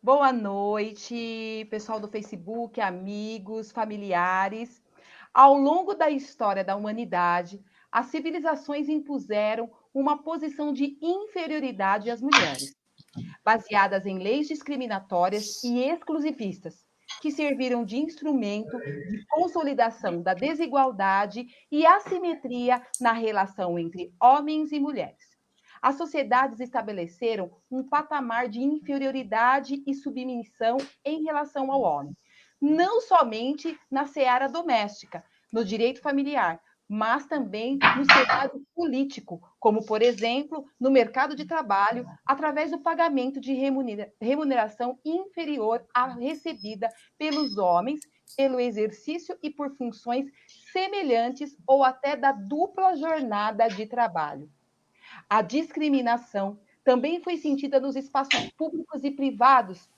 Boa noite, pessoal do Facebook, amigos, familiares. Ao longo da história da humanidade, as civilizações impuseram uma posição de inferioridade às mulheres, baseadas em leis discriminatórias e exclusivistas, que serviram de instrumento de consolidação da desigualdade e assimetria na relação entre homens e mulheres. As sociedades estabeleceram um patamar de inferioridade e submissão em relação ao homem, não somente na seara doméstica, no direito familiar, mas também no cenário político, como, por exemplo, no mercado de trabalho, através do pagamento de remuneração inferior à recebida pelos homens pelo exercício e por funções semelhantes ou até da dupla jornada de trabalho. A discriminação também foi sentida nos espaços públicos e privados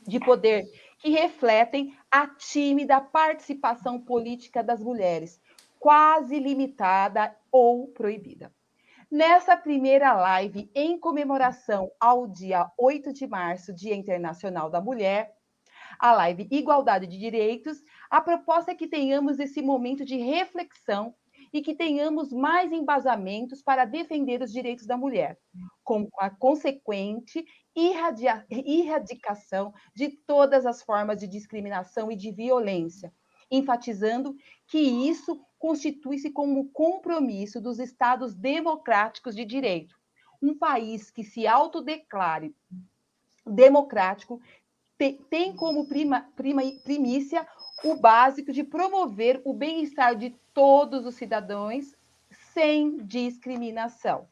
de poder, que refletem a tímida participação política das mulheres, quase limitada ou proibida. Nessa primeira live, em comemoração ao dia 8 de março, Dia Internacional da Mulher, a live Igualdade de Direitos, a proposta é que tenhamos esse momento de reflexão e que tenhamos mais embasamentos para defender os direitos da mulher, com a consequente erradicação de todas as formas de discriminação e de violência, enfatizando que isso constitui-se como compromisso dos Estados democráticos de direito. Um país que se autodeclare democrático tem como primícia o básico de promover o bem-estar de todos os cidadãos sem discriminação.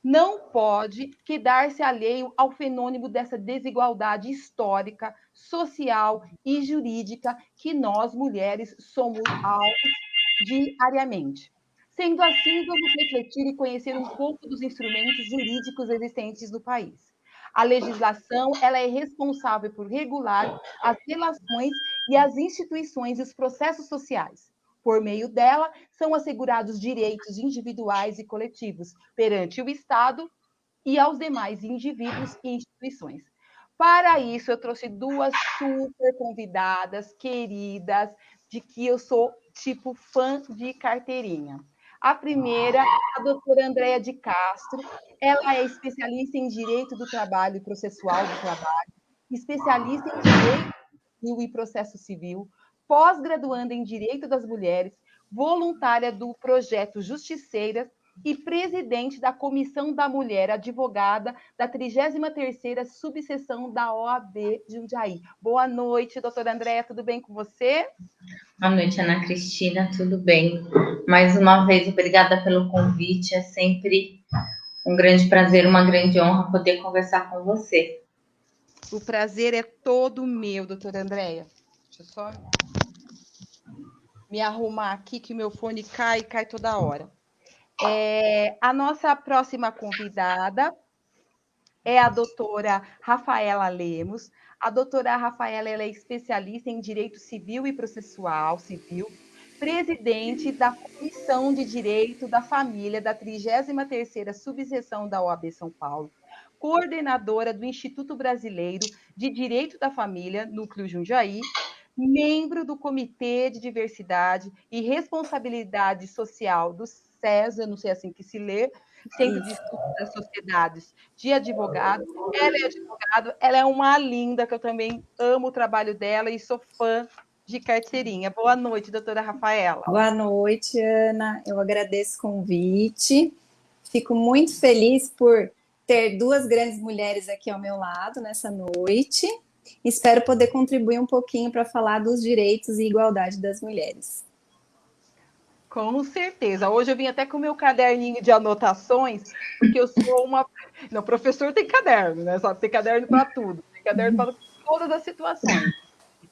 Não pode quedar-se alheio ao fenômeno dessa desigualdade histórica, social e jurídica que nós, mulheres, somos alvos diariamente. Sendo assim, vamos refletir e conhecer um pouco dos instrumentos jurídicos existentes no país. A legislação, ela é responsável por regular as relações e as instituições e os processos sociais. Por meio dela, são assegurados direitos individuais e coletivos perante o Estado e aos demais indivíduos e instituições. Para isso, eu trouxe duas super convidadas, queridas, de que eu sou, tipo, fã de carteirinha. A primeira, a doutora Andréia de Castro, ela é especialista em Direito do Trabalho e Processual do Trabalho, especialista em Direito Civil e Processo Civil, pós-graduanda em Direito das Mulheres, voluntária do projeto Justiceiras e presidente da Comissão da Mulher, advogada da 33ª subseção da OAB Jundiaí. Boa noite, doutora Andréia, tudo bem com você? Boa noite, Ana Cristina, tudo bem? Mais uma vez, obrigada pelo convite. É sempre um grande prazer, uma grande honra poder conversar com você. O prazer é todo meu, doutora Andréia. Deixa eu só me arrumar aqui, que meu fone cai toda hora. A nossa próxima convidada é a doutora Rafaela Lemos. A doutora Rafaela ela é especialista em Direito Civil e Processual Civil, presidente da Comissão de Direito da Família da 33ª Subseção da OAB São Paulo, coordenadora do Instituto Brasileiro de Direito da Família, Núcleo Jundiaí, membro do Comitê de Diversidade e Responsabilidade Social do CESA, não sei assim que se lê, Centro de Estudos das Sociedades de Advogado. Ela é advogado, ela é uma linda, que eu também amo o trabalho dela e sou fã de carteirinha. Boa noite, doutora Rafaela. Boa noite, Ana. Eu agradeço o convite. Fico muito feliz por ter duas grandes mulheres aqui ao meu lado nessa noite. Espero poder contribuir um pouquinho para falar dos direitos e igualdade das mulheres. Com certeza. Hoje eu vim até com o meu caderninho de anotações, porque eu sou uma. Não, professor tem caderno, né? Só tem caderno para tudo, tem caderno para todas as situações.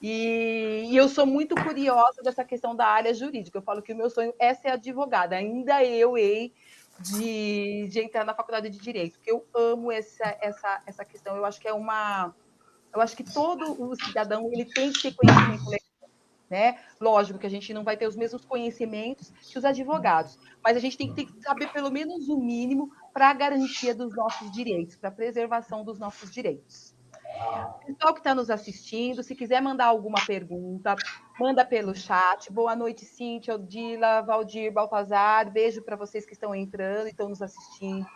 E eu sou muito curiosa dessa questão da área jurídica. Eu falo que o meu sonho é ser advogada. Ainda eu hei de entrar na faculdade de Direito, porque eu amo essa questão. Eu acho que é uma. Eu acho que todo o cidadão ele tem que ter conhecimento legal. Né? Lógico que a gente não vai ter os mesmos conhecimentos que os advogados, mas a gente tem que saber pelo menos o mínimo para a garantia dos nossos direitos, para a preservação dos nossos direitos. Pessoal que está nos assistindo, se quiser mandar alguma pergunta, manda pelo chat. Boa noite, Cíntia, Odila, Valdir, Baltazar. Beijo para vocês que estão entrando e estão nos assistindo.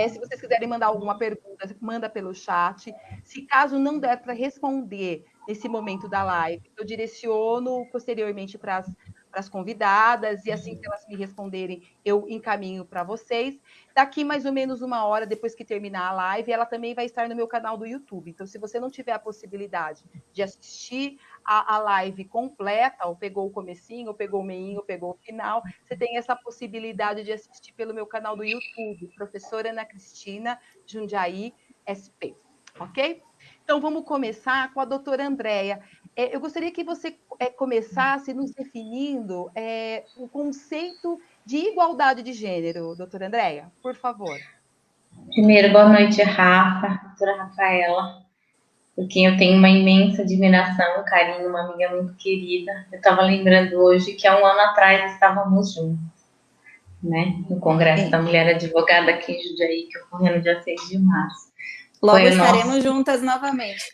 Se vocês quiserem mandar alguma pergunta, manda pelo chat. Se caso não der para responder nesse momento da live, eu direciono posteriormente para as convidadas, e assim que elas me responderem, eu encaminho para vocês. Daqui mais ou menos uma hora, depois que terminar a live, ela também vai estar no meu canal do YouTube. Então, se você não tiver a possibilidade de assistir a live completa, ou pegou o comecinho, ou pegou o meinho, ou pegou o final, você tem essa possibilidade de assistir pelo meu canal do YouTube, Professora Ana Cristina Jundiaí SP, ok? Então, vamos começar com a doutora Andréia. Eu gostaria que você começasse nos definindo o conceito de igualdade de gênero, doutora Andréia, por favor. Primeiro, boa noite, Rafa, doutora Rafaela, por quem eu tenho uma imensa admiração, carinho, uma amiga muito querida. Eu estava lembrando hoje que há um ano atrás estávamos juntos, né? No Congresso da Mulher Advogada aqui em Jundiaí, que ocorreu no dia 6 de março. Logo estaremos juntas novamente.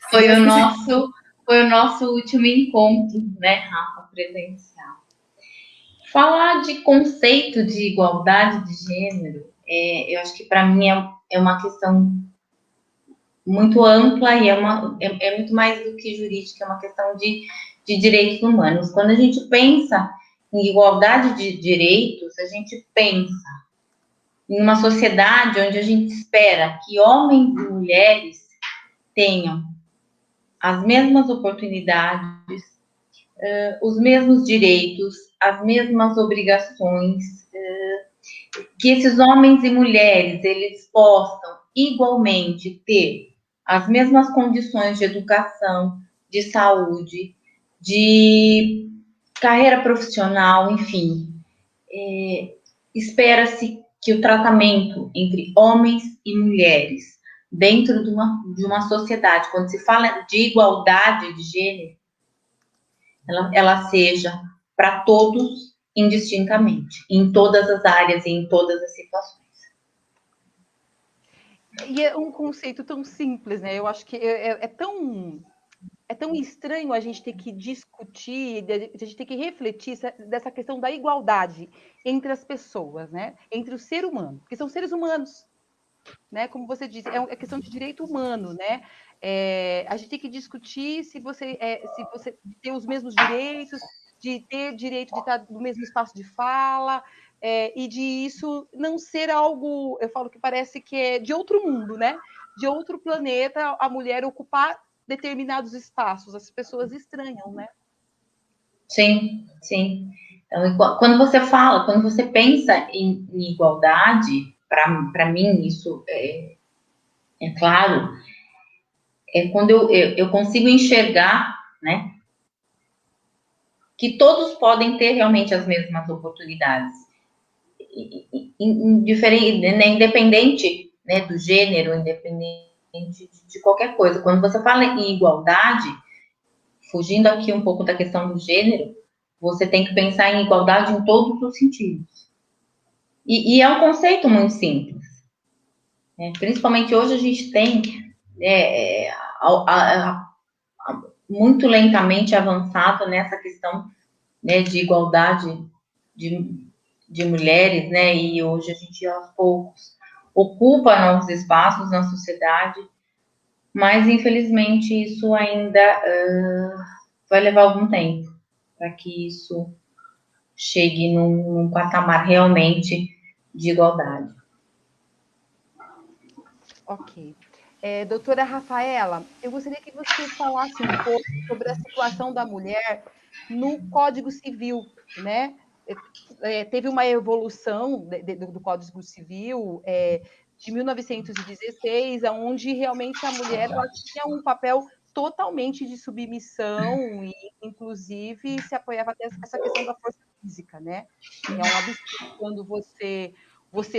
Foi o nosso último encontro, né, Rafa, presencial. Falar de conceito de igualdade de gênero, eu acho que para mim é uma questão muito ampla e é muito mais do que jurídica, é uma questão de direitos humanos. Quando a gente pensa em igualdade de direitos, a gente pensa em uma sociedade onde a gente espera que homens e mulheres tenham as mesmas oportunidades, os mesmos direitos, as mesmas obrigações, que esses homens e mulheres eles possam igualmente ter as mesmas condições de educação, de saúde, de carreira profissional, enfim. Espera-se que o tratamento entre homens e mulheres dentro de uma sociedade, quando se fala de igualdade de gênero, ela seja para todos indistintamente, em todas as áreas e em todas as situações. E é um conceito tão simples, né? Eu acho que é tão estranho a gente ter que discutir, a gente ter que refletir dessa questão da igualdade entre as pessoas, né? Entre o ser humano, porque são seres humanos, né? Como você disse, é questão de direito humano, né? A gente tem que discutir se você tem os mesmos direitos, de ter direito de estar no mesmo espaço de fala, e de isso não ser algo, eu falo que parece que é de outro mundo, né? De outro planeta, a mulher ocupar determinados espaços. As pessoas estranham, né? Sim, sim. Então, quando você pensa em igualdade, para mim isso é claro, é quando eu consigo enxergar, né, que todos podem ter realmente as mesmas oportunidades, independente, né, do gênero, independente de qualquer coisa. Quando você fala em igualdade, fugindo aqui um pouco da questão do gênero, você tem que pensar em igualdade em todos os sentidos. E é um conceito muito simples. Né? Principalmente hoje a gente tem muito lentamente avançado nessa questão, né, de igualdade de mulheres, né? E hoje a gente, aos poucos, ocupa novos espaços na sociedade, mas infelizmente isso ainda vai levar algum tempo para que isso chegue num patamar realmente de igualdade. Ok. Doutora Rafaela, eu gostaria que você falasse um pouco sobre a situação da mulher no Código Civil, né? Teve uma evolução do Código Civil de 1916, onde realmente a mulher ela tinha um papel totalmente de submissão e, inclusive, se apoiava até essa questão da força física, né? É um absurdo quando você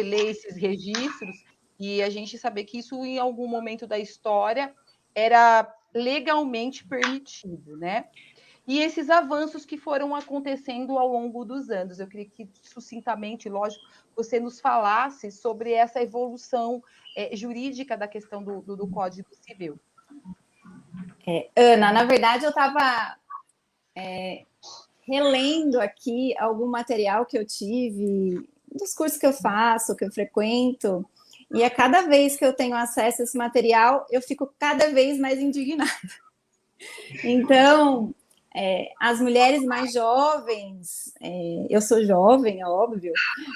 lê esses registros e a gente saber que isso, em algum momento da história, era legalmente permitido, né? e esses avanços que foram acontecendo ao longo dos anos. Eu queria que, sucintamente, lógico, você nos falasse sobre essa evolução jurídica da questão do Código Civil. Ana, na verdade, eu estava relendo aqui algum material que eu tive, dos cursos que eu faço, que eu frequento, e a cada vez que eu tenho acesso a esse material, eu fico cada vez mais indignada. Então, as mulheres mais jovens, eu sou jovem, é óbvio,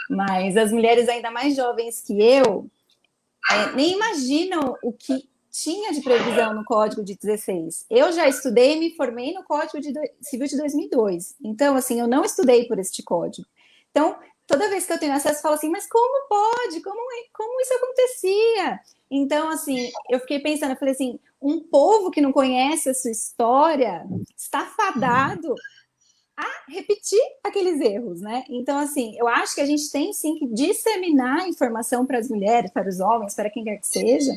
mas as mulheres ainda mais jovens que eu, nem imaginam o que tinha de previsão no Código de 16. Eu já estudei e me formei no Código Civil de 2002. Então, assim, eu não estudei por este código. Então, toda vez que eu tenho acesso, eu falo assim, mas como pode? Como isso acontecia? Então, assim, eu fiquei pensando, eu falei assim, um povo que não conhece a sua história está fadado a repetir aqueles erros, né? Então, assim, eu acho que a gente tem, sim, que disseminar informação para as mulheres, para os homens, para quem quer que seja,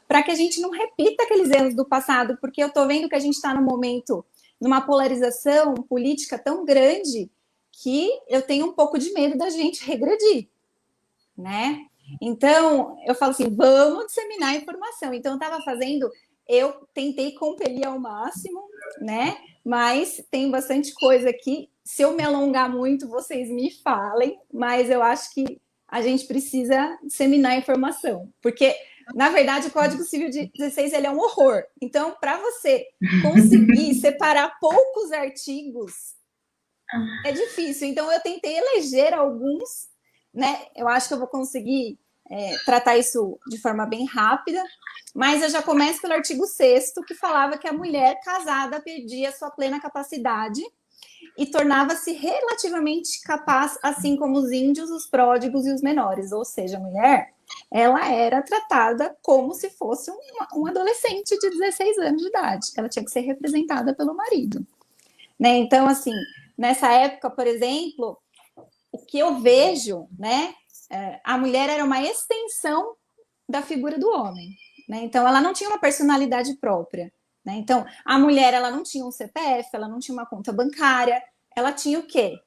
para que a gente não repita aqueles erros do passado, porque eu estou vendo que a gente está num momento, numa polarização política tão grande, que eu tenho um pouco de medo da gente regredir, né? Então, eu falo assim, vamos disseminar a informação. Então, eu tentei compelir ao máximo, né? Mas tem bastante coisa aqui. Se eu me alongar muito, vocês me falem, mas eu acho que a gente precisa disseminar a informação, porque, na verdade, o Código Civil de 16 ele é um horror. Então, para você conseguir separar poucos artigos, é difícil. Então, eu tentei eleger alguns, né? Eu acho que eu vou conseguir tratar isso de forma bem rápida, mas eu já começo pelo artigo 6º, que falava que a mulher casada perdia sua plena capacidade e tornava-se relativamente capaz, assim como os índios, os pródigos e os menores. Ou seja, a mulher, ela era tratada como se fosse um adolescente de 16 anos de idade. Ela tinha que ser representada pelo marido, né? Então, assim, nessa época, por exemplo, o que eu vejo, né? A mulher era uma extensão da figura do homem, né? Então, ela não tinha uma personalidade própria, né? Então, a mulher, ela não tinha um CPF, ela não tinha uma conta bancária, ela tinha o quê?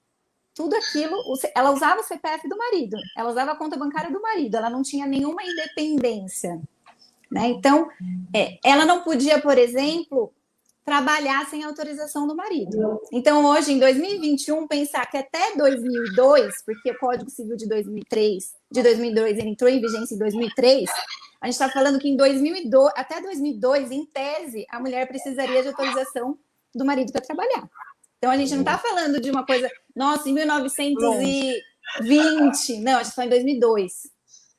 Tudo aquilo, ela usava o CPF do marido, ela usava a conta bancária do marido, ela não tinha nenhuma independência, né? Então, ela não podia, por exemplo, trabalhar sem autorização do marido. Então, hoje, em 2021, pensar que até 2002, porque o Código Civil de 2002, ele entrou em vigência em 2003, a gente está falando que até 2002, em tese, a mulher precisaria de autorização do marido para trabalhar. Então, a gente não está falando de uma coisa, nossa, em 1920, não, a gente está em 2002,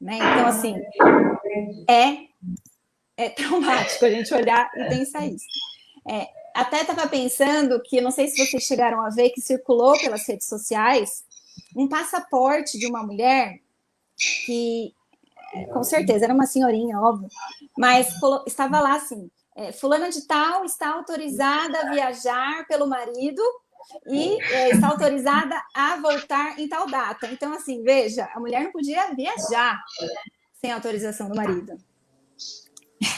né? Então, assim, é traumático a gente olhar e pensar isso. Até estava pensando que, não sei se vocês chegaram a ver, que circulou pelas redes sociais um passaporte de uma mulher que, com certeza, era uma senhorinha, óbvio, mas estava lá assim, fulana de tal está autorizada a viajar pelo marido e está autorizada a voltar em tal data. Então, assim, veja, a mulher não podia viajar sem autorização do marido.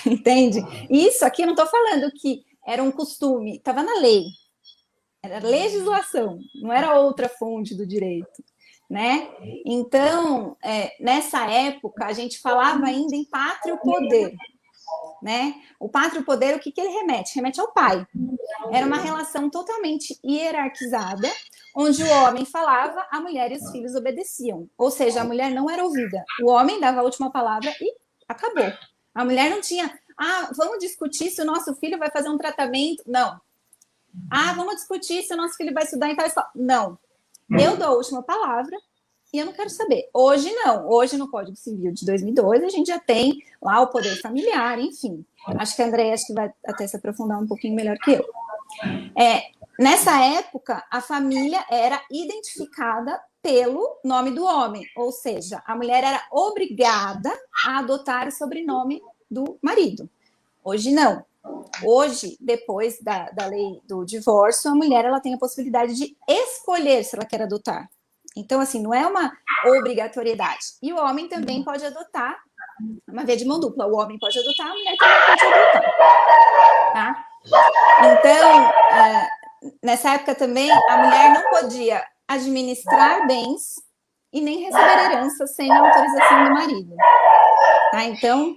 Entende? Isso aqui eu não estou falando que era um costume, estava na lei, era legislação, não era outra fonte do direito, né? Então, nessa época, a gente falava ainda em pátrio poder, né? O pátrio poder, o que ele remete? Remete ao pai. Era uma relação totalmente hierarquizada, onde o homem falava, a mulher e os filhos obedeciam. Ou seja, a mulher não era ouvida. O homem dava a última palavra e acabou. A mulher não tinha, vamos discutir se o nosso filho vai fazer um tratamento. Não. Vamos discutir se o nosso filho vai estudar em tal escola. Não. Eu dou a última palavra e eu não quero saber. Hoje não. Hoje no Código Civil de 2002 a gente já tem lá o poder familiar, enfim. Acho que a Andréia vai até se aprofundar um pouquinho melhor que eu. Nessa época, a família era identificada pelo nome do homem, ou seja, a mulher era obrigada a adotar o sobrenome do marido. Hoje não. Hoje, depois da lei do divórcio, a mulher ela tem a possibilidade de escolher se ela quer adotar. Então, assim, não é uma obrigatoriedade. E o homem também pode adotar, uma via de mão dupla. O homem pode adotar, a mulher também pode adotar. Tá? Então, nessa época também, a mulher não podia administrar bens e nem receber herança sem a autorização do marido. Tá? Então,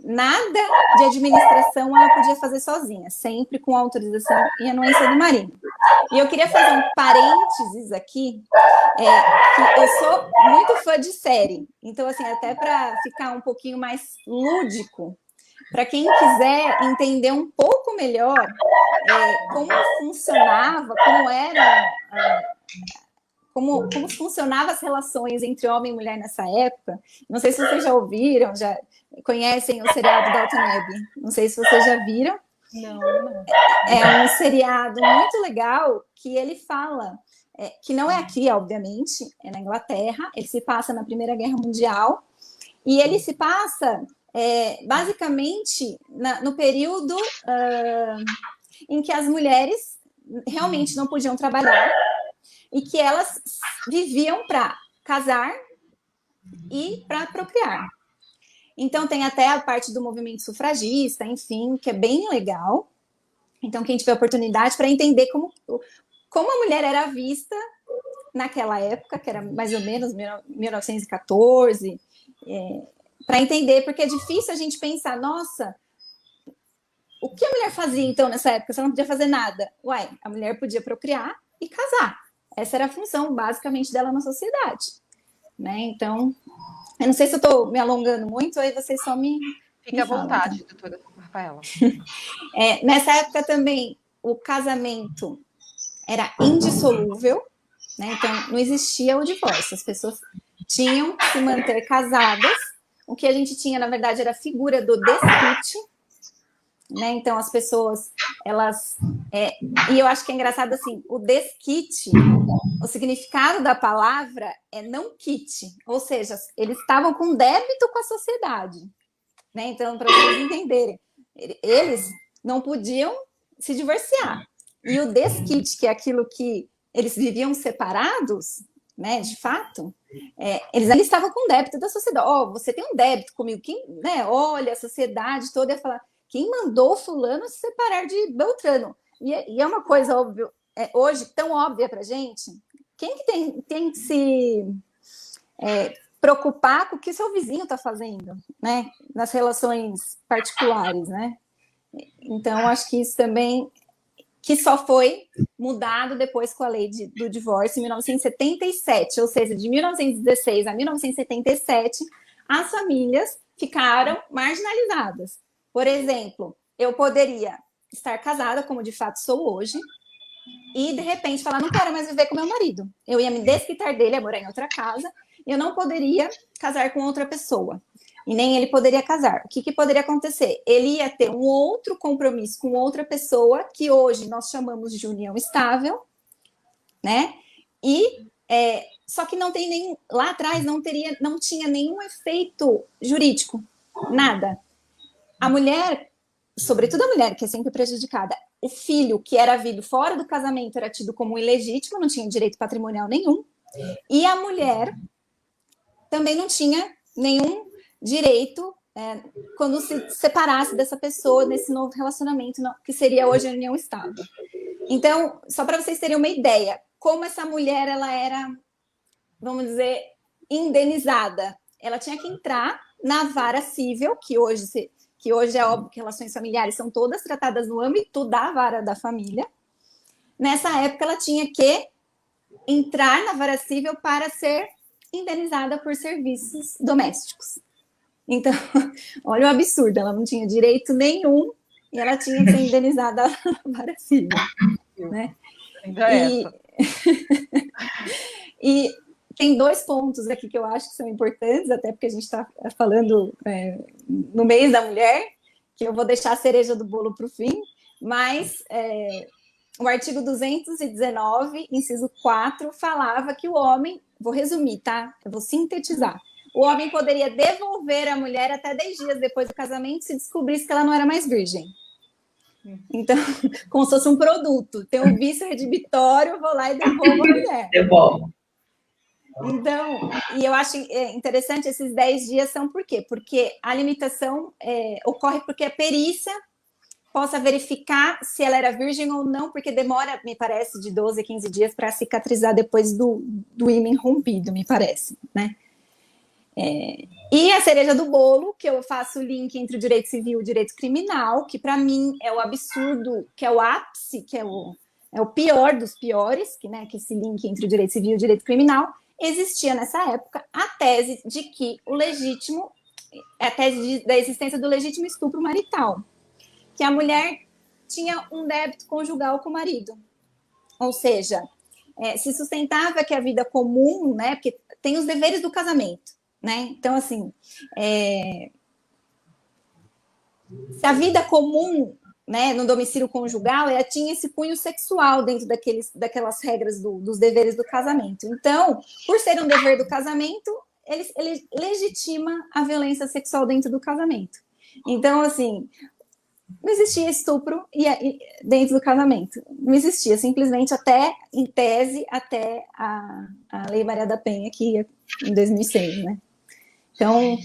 nada de administração ela podia fazer sozinha, sempre com a autorização e anuência do marido. E eu queria fazer um parênteses aqui, que eu sou muito fã de série, então, assim, até para ficar um pouquinho mais lúdico, para quem quiser entender um pouco melhor como funcionava, como funcionavam as relações entre homem e mulher nessa época. Não sei se vocês já ouviram, já conhecem o seriado Downton Abbey. Não sei se vocês já viram. Não. É um seriado muito legal que ele fala, que não é aqui, obviamente, é na Inglaterra, ele se passa na Primeira Guerra Mundial, e ele se passa, basicamente, no período em que as mulheres realmente não podiam trabalhar, e que elas viviam para casar e para procriar. Então, tem até a parte do movimento sufragista, enfim, que é bem legal. Então, quem tiver oportunidade para entender como a mulher era vista naquela época, que era mais ou menos 1914, para entender, porque é difícil a gente pensar, nossa, o que a mulher fazia, então, nessa época? Se ela não podia fazer nada. Uai, a mulher podia procriar e casar. Essa era a função, basicamente, dela na sociedade. Né? Então, eu não sei se eu estou me alongando muito, aí vocês só me... Fique à vontade, doutora Rafaela. Nessa época também, o casamento era indissolúvel, né? Então, não existia o divórcio. As pessoas tinham que se manter casadas. O que a gente tinha, na verdade, era a figura do desquite, né? Então, as pessoas, elas... e eu acho que é engraçado, assim, o desquite, o significado da palavra é não quite, ou seja, eles estavam com débito com a sociedade, né? Então, para vocês entenderem, eles não podiam se divorciar. E o desquite, que é aquilo que eles viviam separados, né, de fato, eles ali estavam com débito da sociedade. Você tem um débito comigo. Né, olha, a sociedade toda ia falar, quem mandou fulano se separar de Beltrano? E é uma coisa óbvia, hoje tão óbvia para a gente. Quem que tem que se preocupar com o que seu vizinho está fazendo, né? Nas relações particulares, né? Então, acho que isso também, que só foi mudado depois com a lei do divórcio em 1977, ou seja, de 1916 a 1977, as famílias ficaram marginalizadas. Por exemplo, eu poderia estar casada, como de fato sou hoje, e de repente falar, não quero mais viver com meu marido. Eu ia me desquitar dele, ia morar em outra casa, e eu não poderia casar com outra pessoa. E nem ele poderia casar. O que poderia acontecer? Ele ia ter um outro compromisso com outra pessoa, que hoje nós chamamos de união estável, né? E só que não tem nem lá atrás não tinha nenhum efeito jurídico, nada. A mulher, sobretudo a mulher, que é sempre prejudicada, o filho que era havido fora do casamento era tido como ilegítimo, não tinha direito patrimonial nenhum, e a mulher também não tinha nenhum direito quando se separasse dessa pessoa nesse novo relacionamento, que seria hoje a união estável. Então, só para vocês terem uma ideia, como essa mulher ela era, vamos dizer, indenizada. Ela tinha que entrar na vara civil, que hoje é óbvio que relações familiares são todas tratadas no âmbito da vara da família. Nessa época, ela tinha que entrar na vara civil para ser indenizada por serviços domésticos. Então, olha o absurdo, ela não tinha direito nenhum e ela tinha que ser indenizada na vara civil. Né? E tem dois pontos aqui que eu acho que são importantes, até porque a gente está falando no mês da mulher, que eu vou deixar a cereja do bolo para o fim, mas o artigo 219, inciso 4, falava que o homem, vou resumir, tá? Eu vou sintetizar. O homem poderia devolver a mulher até 10 dias depois do casamento se descobrisse que ela não era mais virgem. Então, como se fosse um produto. Tem um vício redibitório, eu vou lá e devolvo a mulher. Devolvo. Então, e eu acho interessante esses 10 dias são por quê? Porque a limitação ocorre porque a perícia possa verificar se ela era virgem ou não, porque demora, me parece, de 12 a 15 dias para cicatrizar depois do ímen rompido, me parece, né? E a cereja do bolo, que eu faço o link entre o direito civil e o direito criminal, que para mim é o absurdo, que é o ápice, que é o pior dos piores, que, né, que esse link entre o direito civil e o direito criminal. Existia nessa época a tese de que a tese da existência do legítimo estupro marital, que a mulher tinha um débito conjugal com o marido, ou seja, se sustentava que a vida comum, né, porque tem os deveres do casamento, né? Então, assim, se a vida comum, né, no domicílio conjugal, ela tinha esse cunho sexual dentro daquelas regras dos deveres do casamento. Então, por ser um dever do casamento, ele legitima a violência sexual dentro do casamento. Então, assim, não existia estupro dentro do casamento. Não existia, simplesmente em tese, até a Lei Maria da Penha, que em 2006, né? Então,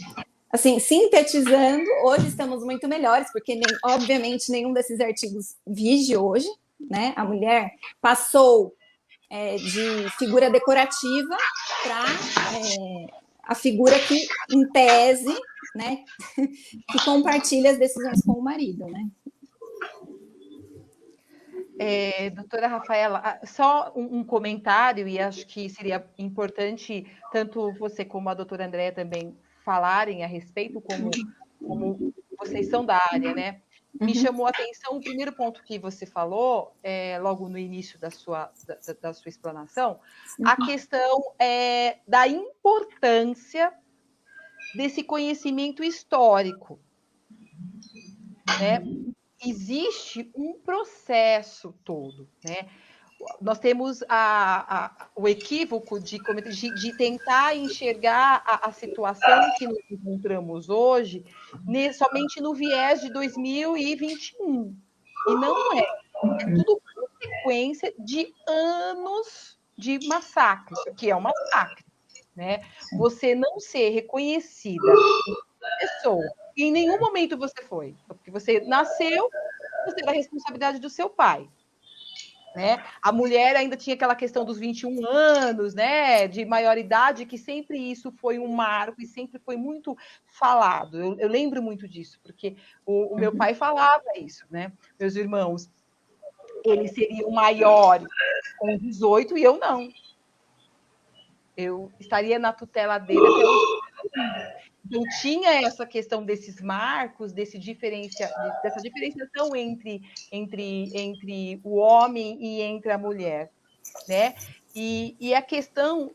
assim, sintetizando, hoje estamos muito melhores, porque, obviamente, nenhum desses artigos vige hoje, né? A mulher passou de figura decorativa para a figura que, em tese, né, que compartilha as decisões com o marido, né? Doutora Rafaela, só um comentário, e acho que seria importante tanto você como a doutora Andréa também falarem a respeito, como vocês são da área, né? Me chamou a atenção o primeiro ponto que você falou, logo no início da sua explanação, a questão da importância desse conhecimento histórico, né? Existe um processo todo, né? Nós temos o equívoco de tentar enxergar a situação que nos encontramos hoje somente no viés de 2021. E não é. É tudo consequência de anos de massacre, que é um massacre, né? Você não ser reconhecida como pessoa, e em nenhum momento você foi, porque você nasceu, você era a responsabilidade do seu pai. Né? A mulher ainda tinha aquela questão dos 21 anos, né, de maioridade, que sempre isso foi um marco e sempre foi muito falado. Eu lembro muito disso, porque o meu pai falava isso, né? Meus irmãos, eles seriam maiores com 18 e eu não. Eu estaria na tutela dele até os... Então, tinha essa questão desses marcos, dessa diferenciação entre o homem e entre a mulher, né? E a questão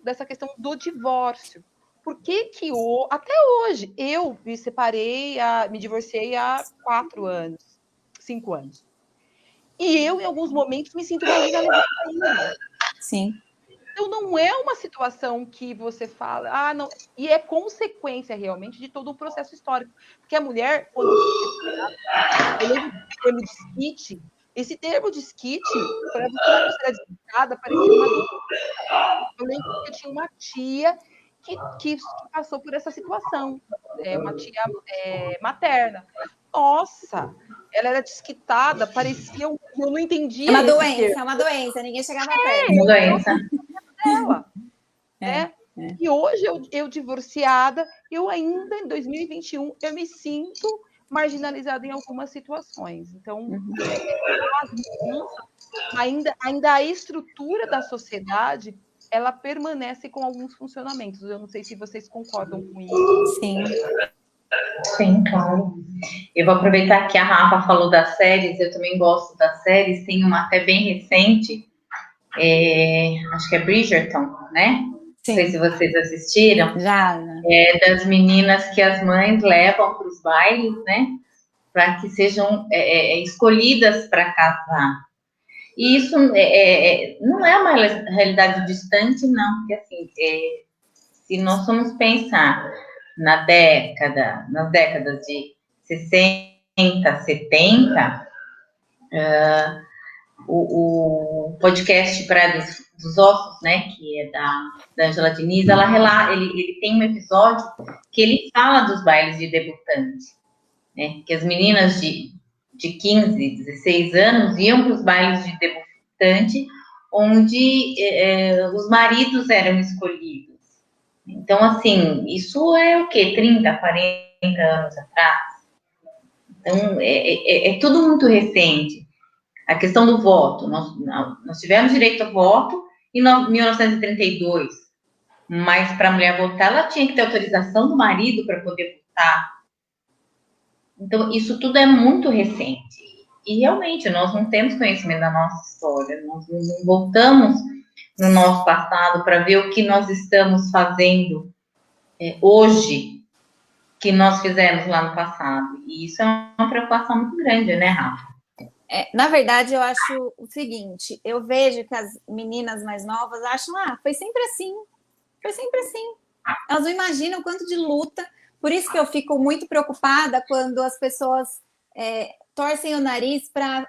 do divórcio. Por que até hoje, eu me divorciei há 4 anos, 5 anos. E eu, em alguns momentos, me sinto marginalizada ainda. Sim. Então, não é uma situação que você fala, não, e é consequência realmente de todo um processo histórico. Porque a mulher, quando eu lembro do termo desquite, esse termo desquite, para você ser desquitada, parecia uma doença. Eu lembro que eu tinha uma tia que passou por essa situação, uma tia materna. Nossa, ela era desquitada, parecia eu não entendia. É uma doença, ninguém chegava perto. Uma doença. Dela, né? E hoje, eu divorciada, eu ainda, em 2021, eu me sinto marginalizada em algumas situações. Então, ainda a estrutura da sociedade, ela permanece com alguns funcionamentos. Eu não sei se vocês concordam com isso. Sim. Sim, claro. Eu vou aproveitar que a Rafa falou das séries, eu também gosto das séries, tem uma até bem recente, acho que é Bridgerton, né? Sim. Não sei se vocês assistiram. Já. Das meninas que as mães levam para os bailes, né? Para que sejam escolhidas para casar. E isso não é uma realidade distante, não, porque assim, se nós formos pensar nas décadas de 60, 70, o podcast Praia dos Ossos, né, que é da Angela Diniz, ele tem um episódio que ele fala dos bailes de debutante, né, que as meninas de de 15, 16 anos iam para os bailes de debutante, onde os maridos eram escolhidos. Então, assim, isso é o quê? 30, 40 anos atrás? Então, é tudo muito recente. A questão do voto, nós tivemos direito ao voto em 1932, mas para a mulher votar, ela tinha que ter autorização do marido para poder votar. Então, isso tudo é muito recente. E realmente, nós não temos conhecimento da nossa história, nós não voltamos no nosso passado para ver o que nós estamos fazendo hoje, que nós fizemos lá no passado. E isso é uma preocupação muito grande, né, Rafa? Na verdade, eu acho o seguinte, eu vejo que as meninas mais novas acham, foi sempre assim, foi sempre assim. Elas não imaginam o quanto de luta, por isso que eu fico muito preocupada quando as pessoas torcem o nariz para,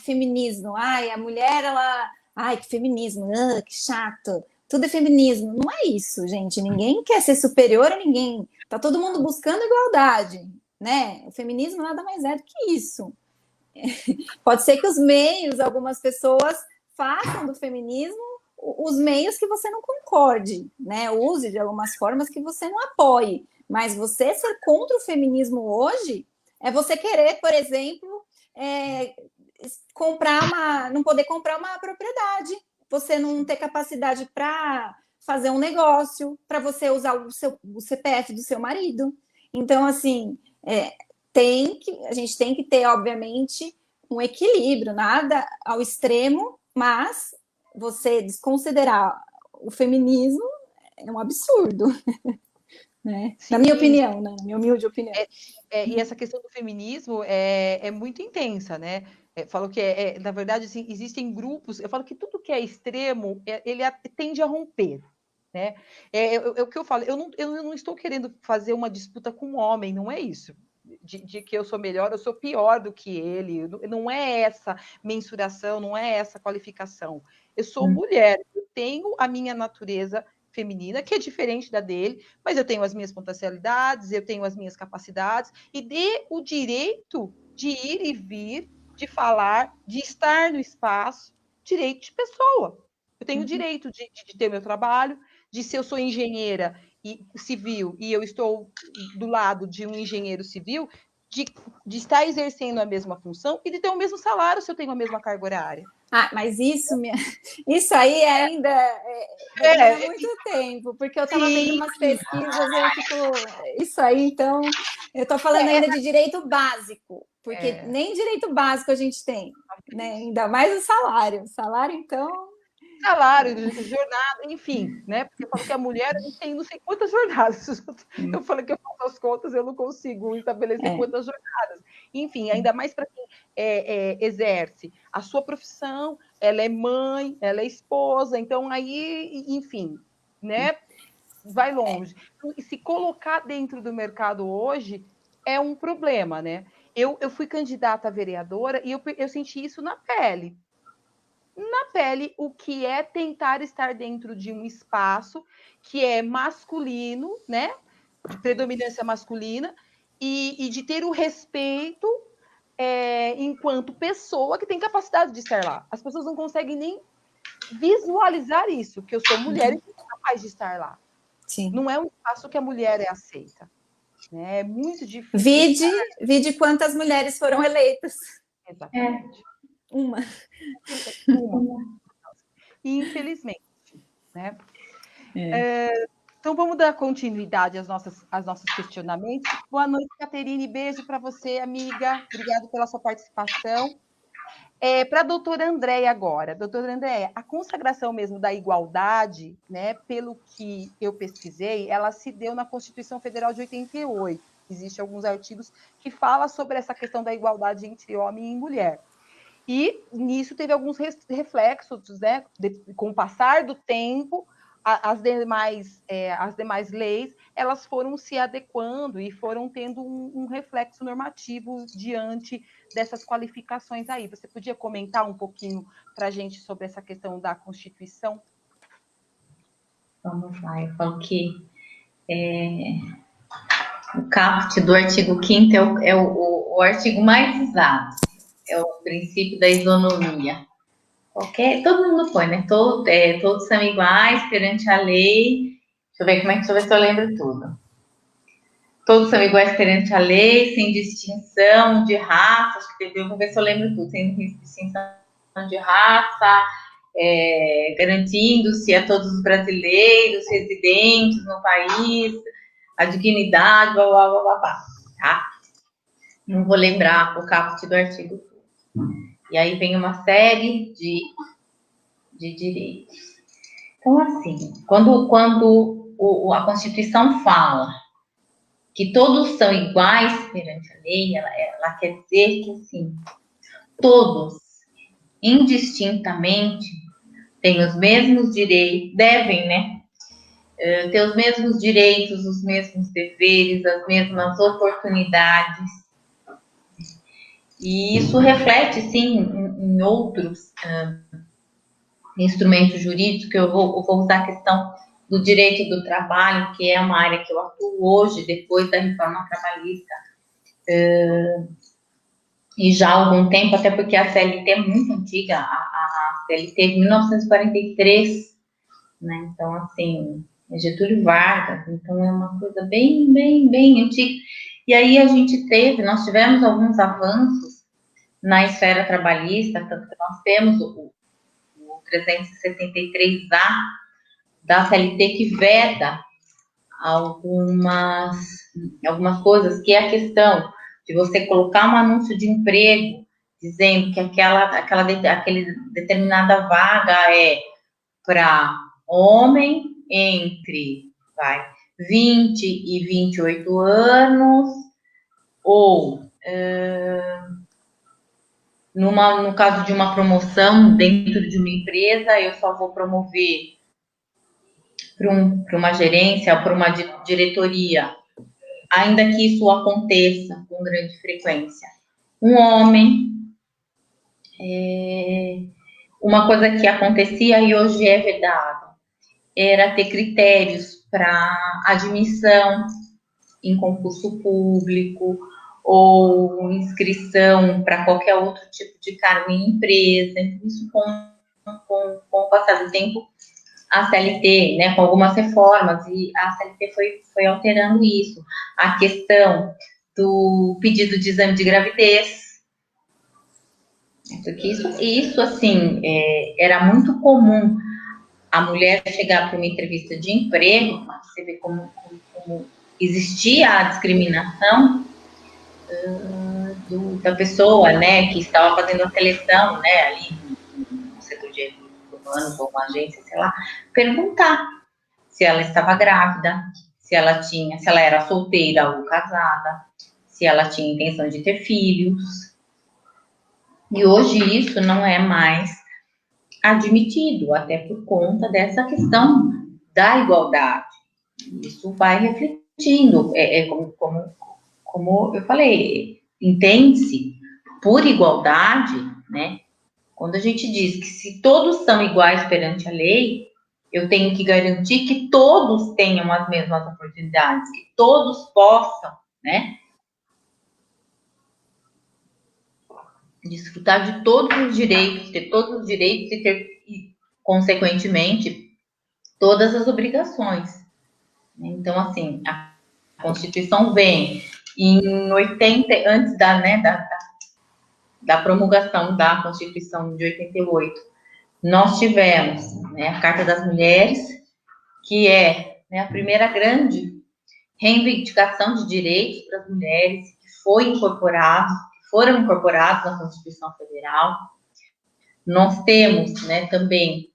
feminismo, a mulher, ela, que feminismo, que chato, tudo é feminismo. Não é isso, gente, ninguém quer ser superior a ninguém, tá todo mundo buscando igualdade, né? O feminismo nada mais é do que isso. Pode ser que os meios, algumas pessoas façam do feminismo os meios que você não concorde, né? Use de algumas formas que você não apoie. Mas você ser contra o feminismo hoje é você querer, por exemplo, não poder comprar uma propriedade, você não ter capacidade para fazer um negócio, para você usar o CPF do seu marido. Então, assim, a gente tem que ter, obviamente, um equilíbrio, nada ao extremo, mas você desconsiderar o feminismo é um absurdo, né? Sim. Na minha opinião, né? Na minha humilde opinião. E essa questão do feminismo é muito intensa, né? Falo que, na verdade, assim, existem grupos, eu falo que tudo que é extremo, ele tende a romper, né? O que eu falo, eu não estou querendo fazer uma disputa com o homem, não é isso. De que eu sou melhor, eu sou pior do que ele, não é essa mensuração, não é essa qualificação. Eu sou mulher, eu tenho a minha natureza feminina, que é diferente da dele, mas eu tenho as minhas potencialidades, eu tenho as minhas capacidades, e dê o direito de ir e vir, de falar, de estar no espaço, direito de pessoa. Eu tenho o direito de ter meu trabalho, de se eu sou engenheira civil e eu estou do lado de um engenheiro civil, de estar exercendo a mesma função e de ter o mesmo salário se eu tenho a mesma carga horária. Mas isso aí ainda há muito tempo, porque eu estava vendo umas pesquisas, eu fico. Isso aí, então, eu estou falando ainda de direito básico, porque nem direito básico a gente tem, né? Ainda mais o salário. O salário, então. Salário, jornada, enfim, né? Porque eu falo que a mulher tem não sei quantas jornadas. Eu falei que eu faço as contas, eu não consigo estabelecer quantas jornadas. Enfim, ainda mais para quem exerce a sua profissão, ela é mãe, ela é esposa, então aí, enfim, né? Vai longe. E se colocar dentro do mercado hoje é um problema, né? Eu fui candidata a vereadora e eu senti isso na pele. O que é tentar estar dentro de um espaço que é masculino, né? De predominância masculina, e de ter o respeito enquanto pessoa que tem capacidade de estar lá. As pessoas não conseguem nem visualizar isso, que eu sou mulher e sou capaz de estar lá. Sim. Não é um espaço que a mulher é aceita. Né? É muito difícil. Vide quantas mulheres foram eleitas. Exatamente. Uma. Infelizmente, né? Então vamos dar continuidade aos nossos questionamentos. Boa noite, Caterine. Beijo para você, amiga. Obrigada pela sua participação. Para a doutora Andréia agora. Doutora Andréia, a consagração mesmo da igualdade, né, pelo que eu pesquisei, ela se deu na Constituição Federal de 88. Existem alguns artigos que falam sobre essa questão da igualdade entre homem e mulher. E nisso teve alguns reflexos, né? Com o passar do tempo, as demais leis, elas foram se adequando e foram tendo um reflexo normativo diante dessas qualificações aí. Você podia comentar um pouquinho para a gente sobre essa questão da Constituição? Vamos lá, eu falo que o caput do artigo 5º é o artigo mais usado. é o princípio da isonomia. Todo mundo põe, né? Todos são iguais perante a lei. Deixa eu ver se eu lembro tudo. Todos são iguais perante a lei, sem distinção de raça. Acho que eu vou ver se eu lembro tudo. Sem distinção de raça, garantindo-se a todos os brasileiros residentes no país a dignidade, blá, blá, blá, blá, blá, tá? Não vou lembrar o caput do artigo. E aí vem uma série de direitos. Então, assim, quando a Constituição fala que todos são iguais perante a lei, ela quer dizer que, assim, todos, indistintamente, têm os mesmos direitos, devem, né? Ter os mesmos direitos, os mesmos deveres, as mesmas oportunidades. E isso reflete, sim, em outros instrumentos jurídicos, que eu vou usar a questão do direito do trabalho, que é uma área que eu atuo hoje, depois da reforma trabalhista, e já há algum tempo, até porque a CLT é muito antiga, a CLT é de 1943, né? Então, assim, é Getúlio Vargas, então é uma coisa bem, bem, bem antiga. E aí nós tivemos alguns avanços na esfera trabalhista, tanto que nós temos o 363A da CLT que veda algumas coisas, que é a questão de você colocar um anúncio de emprego dizendo que aquele determinada vaga é para homem entre 20 e 28 anos, ou no caso de uma promoção dentro de uma empresa, eu só vou promover para uma gerência ou para uma diretoria, ainda que isso aconteça com grande frequência. Um homem, uma coisa que acontecia e hoje é vedado, era ter critérios para admissão em concurso público ou inscrição para qualquer outro tipo de cargo em empresa. Isso, com o passar do tempo, a CLT, né, com algumas reformas, e a CLT foi alterando isso. A questão do pedido de exame de gravidez. Porque isso assim, era muito comum a mulher chegar para uma entrevista de emprego, você vê como existia a discriminação da pessoa, né, que estava fazendo a seleção, né, ali no setor de recursos humanos ou uma agência, sei lá, perguntar se ela estava grávida, se ela era solteira ou casada, se ela tinha intenção de ter filhos. E hoje isso não é mais admitido, até por conta dessa questão da igualdade. Isso vai refletindo, como eu falei, entende-se por igualdade, né? Quando a gente diz que se todos são iguais perante a lei, eu tenho que garantir que todos tenham as mesmas oportunidades, que todos possam, né, desfrutar de todos os direitos, ter todos os direitos e consequentemente, todas as obrigações. Então, assim, a Constituição vem em 80, antes da promulgação da Constituição de 88, nós tivemos, né, a Carta das Mulheres, que é, né, a primeira grande reivindicação de direitos para as mulheres, que foram incorporados na Constituição Federal. Nós temos, né, também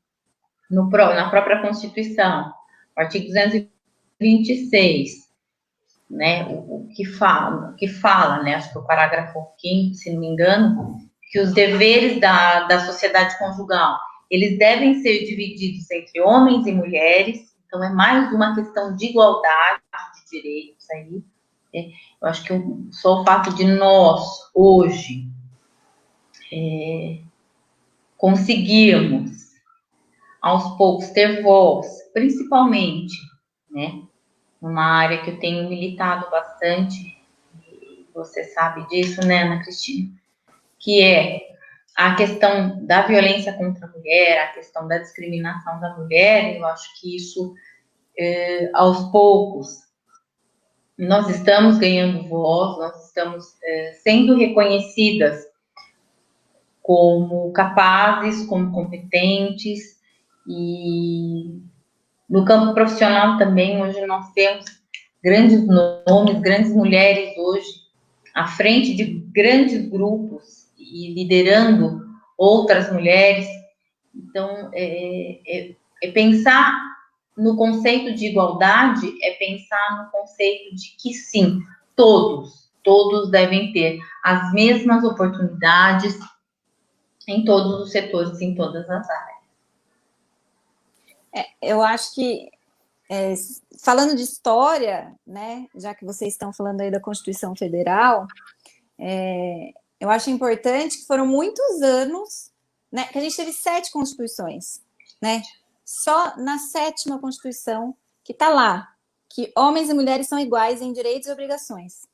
na própria Constituição, o artigo 226, né, o que fala, né, acho que o parágrafo 5º, se não me engano, que os deveres da sociedade conjugal, eles devem ser divididos entre homens e mulheres. Então, é mais uma questão de igualdade de direitos aí. Eu acho que só o fato de nós, hoje, conseguirmos, aos poucos, ter voz, principalmente, né, numa área que eu tenho militado bastante, você sabe disso, né, Ana Cristina? que é a questão da violência contra a mulher, a questão da discriminação da mulher. Eu acho que isso, aos poucos, nós estamos ganhando voz, nós estamos sendo reconhecidas como capazes, como competentes, e no campo profissional também, hoje nós temos grandes nomes, grandes mulheres hoje, à frente de grandes grupos e liderando outras mulheres. Então, pensar no conceito de igualdade, é pensar no conceito de que sim, todos devem ter as mesmas oportunidades em todos os setores, em todas as áreas. Eu acho que, falando de história, né, já que vocês estão falando aí da Constituição Federal, eu acho importante que foram muitos anos, né, que a gente teve 7 constituições, né? Só na 7ª Constituição que está lá, que homens e mulheres são iguais em direitos e obrigações.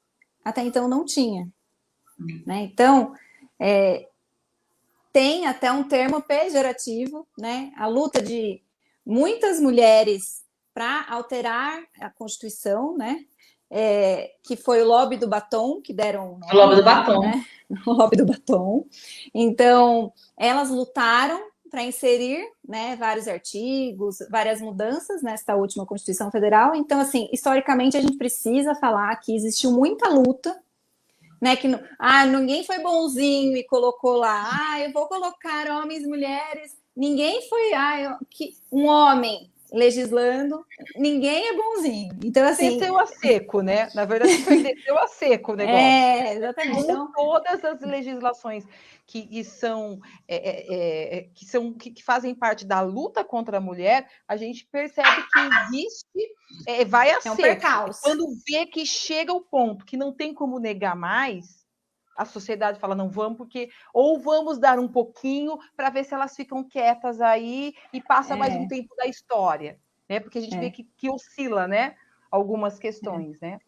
Até então não tinha, né? Então, tem até um termo pejorativo, né? A luta de muitas mulheres para alterar a Constituição, né? Que foi o lobby do batom, que deram o nome, o lobby do batom. Né? O lobby do batom. Então, elas lutaram para inserir, né, vários artigos, várias mudanças nesta última Constituição Federal. Então, assim, historicamente, a gente precisa falar que existiu muita luta, né, que ninguém foi bonzinho e colocou lá, eu vou colocar homens e mulheres. Ninguém foi, um homem legislando, ninguém é bonzinho. Então, assim... Desceu a seco, né? Na verdade, foi desceu a seco o negócio. Exatamente. Então, todas as legislações que fazem parte da luta contra a mulher, a gente percebe que existe, vai a seco. Percalço. Quando vê que chega o ponto que não tem como negar mais, a sociedade fala, não vamos, ou vamos dar um pouquinho para ver se elas ficam quietas aí e passa mais um tempo da história, né? Porque a gente vê que oscila, né? Algumas questões, né?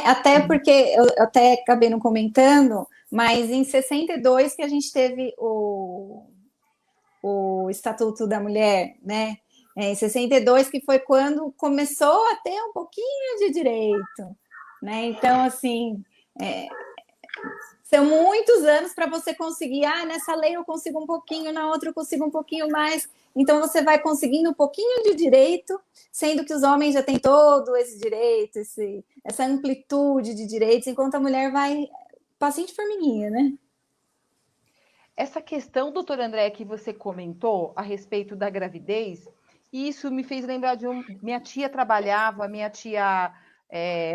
Até porque, eu até acabei não comentando, mas em 62 que a gente teve o Estatuto da Mulher, né? Em 62 que foi quando começou a ter um pouquinho de direito, né? Então, assim... são muitos anos para você conseguir, nessa lei eu consigo um pouquinho, na outra eu consigo um pouquinho mais. Então, você vai conseguindo um pouquinho de direito, sendo que os homens já têm todo esse direito, essa amplitude de direitos, enquanto a mulher vai passinho de formiguinha, né? Essa questão, doutor André, que você comentou a respeito da gravidez, isso me fez lembrar de minha tia trabalhava, minha tia...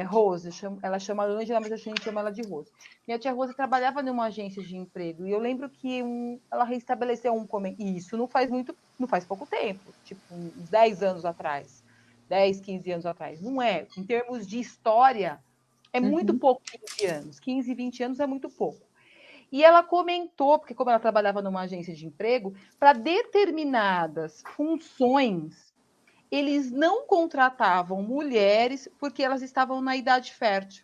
Rose, ela chama Ângela, mas a gente chama ela de Rose. Minha tia Rose trabalhava numa agência de emprego e eu lembro que ela restabeleceu e isso não faz pouco tempo, tipo uns 10 anos atrás, 10, 15 anos atrás. Não é, em termos de história, é muito pouco 15 anos, 15, 20 anos é muito pouco. E ela comentou, porque como ela trabalhava numa agência de emprego, para determinadas funções, eles não contratavam mulheres porque elas estavam na idade fértil.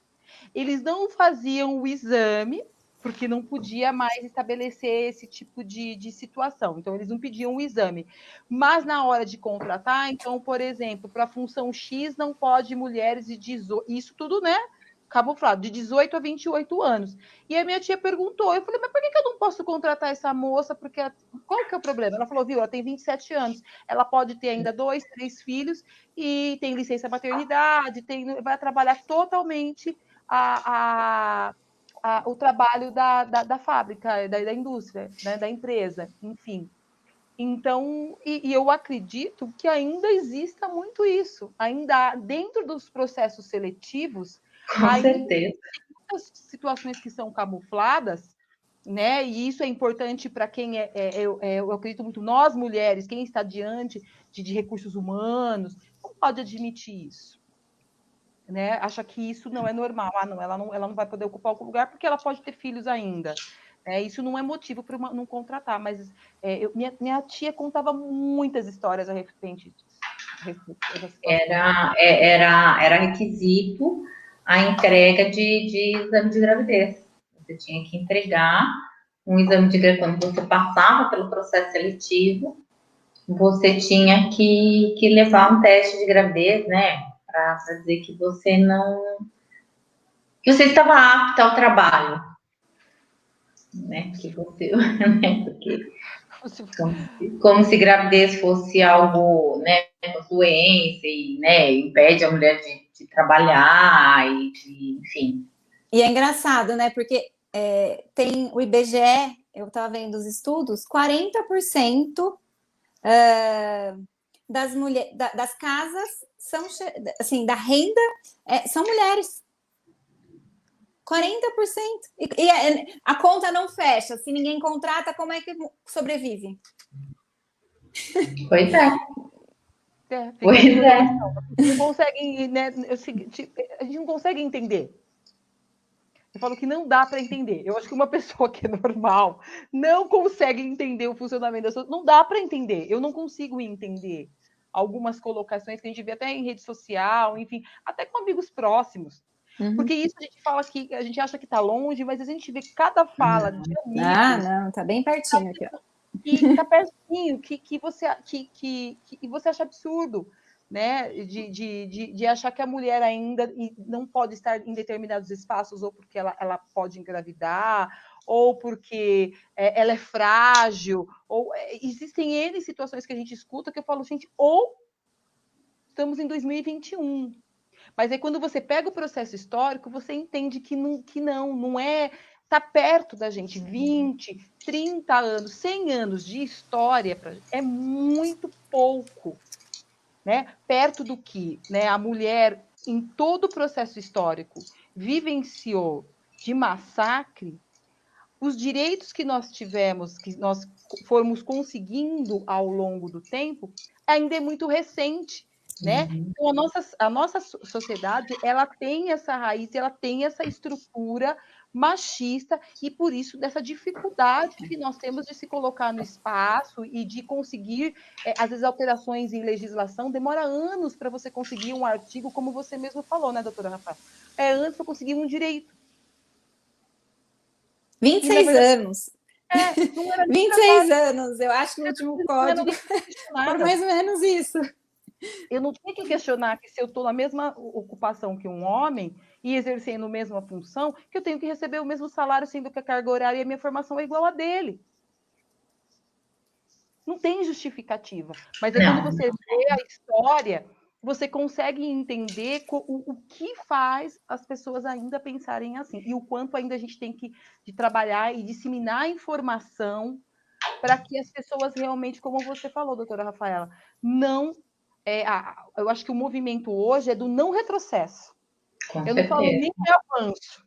Eles não faziam o exame, porque não podia mais estabelecer esse tipo de situação. Então, eles não pediam o exame. Mas, na hora de contratar, então, por exemplo, para a função X, não pode mulheres de 18... Isso tudo, né? Camuflado, de 18 a 28 anos. E a minha tia perguntou, eu falei, mas por que eu não posso contratar essa moça? Porque qual que é o problema? Ela falou, viu, ela tem 27 anos, ela pode ter ainda 2, 3 filhos e tem licença maternidade, vai trabalhar totalmente o trabalho da fábrica, da indústria, né, da empresa, enfim. Então, e eu acredito que ainda exista muito isso, ainda dentro dos processos seletivos, com certeza. Muitas situações que são camufladas, né? E isso é importante para quem eu acredito muito, nós mulheres, quem está diante de recursos humanos, não pode admitir isso, né? Acha que isso não é normal, ela não vai poder ocupar algum lugar porque ela pode ter filhos ainda. Isso não é motivo para não contratar, mas minha tia contava muitas histórias a respeito disso. Era requisito a entrega de exame de gravidez. Você tinha que entregar um exame de gravidez. Quando você passava pelo processo seletivo, você tinha que levar um teste de gravidez, né? Para dizer que você não... que você estava apta ao trabalho, né? Que você... né? Porque como se gravidez fosse algo, né, doença e, né, impede a mulher de trabalhar e de, enfim. E é engraçado, né? Porque tem o IBGE, eu estava vendo os estudos, 40% das mulheres, das casas são, assim, da renda são mulheres. 40%. E a conta não fecha. Se ninguém contrata, como é que sobrevive? Pois é. Pois é. Não conseguem, né, a gente não consegue entender. Eu falo que não dá para entender. Eu acho que uma pessoa que é normal não consegue entender o funcionamento das coisas. Não dá para entender. Eu não consigo entender algumas colocações que a gente vê até em rede social, enfim, até com amigos próximos. Porque isso a gente fala que a gente acha que está longe, mas a gente vê cada fala de amigos. Ah, não, tá bem pertinho aqui, ó. Que tá pertinho, que você acha absurdo, né? De achar que a mulher ainda não pode estar em determinados espaços, ou porque ela pode engravidar, ou porque ela é frágil, ou existem N situações que a gente escuta que eu falo, gente, ou estamos em 2021. Mas aí quando você pega o processo histórico, você entende que não é... Está perto da gente, 20, 30 anos, 100 anos de história é muito pouco, né? Perto do que, né, a mulher, em todo o processo histórico, vivenciou de massacre, os direitos que nós tivemos, que nós fomos conseguindo ao longo do tempo, ainda é muito recente. Né? Então, a nossa sociedade, ela tem essa raiz, ela tem essa estrutura machista, e por isso dessa dificuldade que nós temos de se colocar no espaço e de conseguir, às vezes, alterações em legislação, demora anos para você conseguir um artigo, como você mesmo falou, né, doutora Rafael? Anos para conseguir um direito. 26 anos. Não era 26 anos, eu acho que o último código por mais ou menos isso. Eu não tinha que questionar que se eu estou na mesma ocupação que um homem e exercendo a mesma função, que eu tenho que receber o mesmo salário, sendo que a carga horária e a minha formação é igual a dele. Não tem justificativa. Mas aí, quando você vê a história, você consegue entender o que faz as pessoas ainda pensarem assim. E o quanto ainda a gente tem que trabalhar e disseminar informação para que as pessoas realmente, como você falou, doutora Rafaela, não... eu acho que o movimento hoje é do não retrocesso. Eu não falo nem de avanço,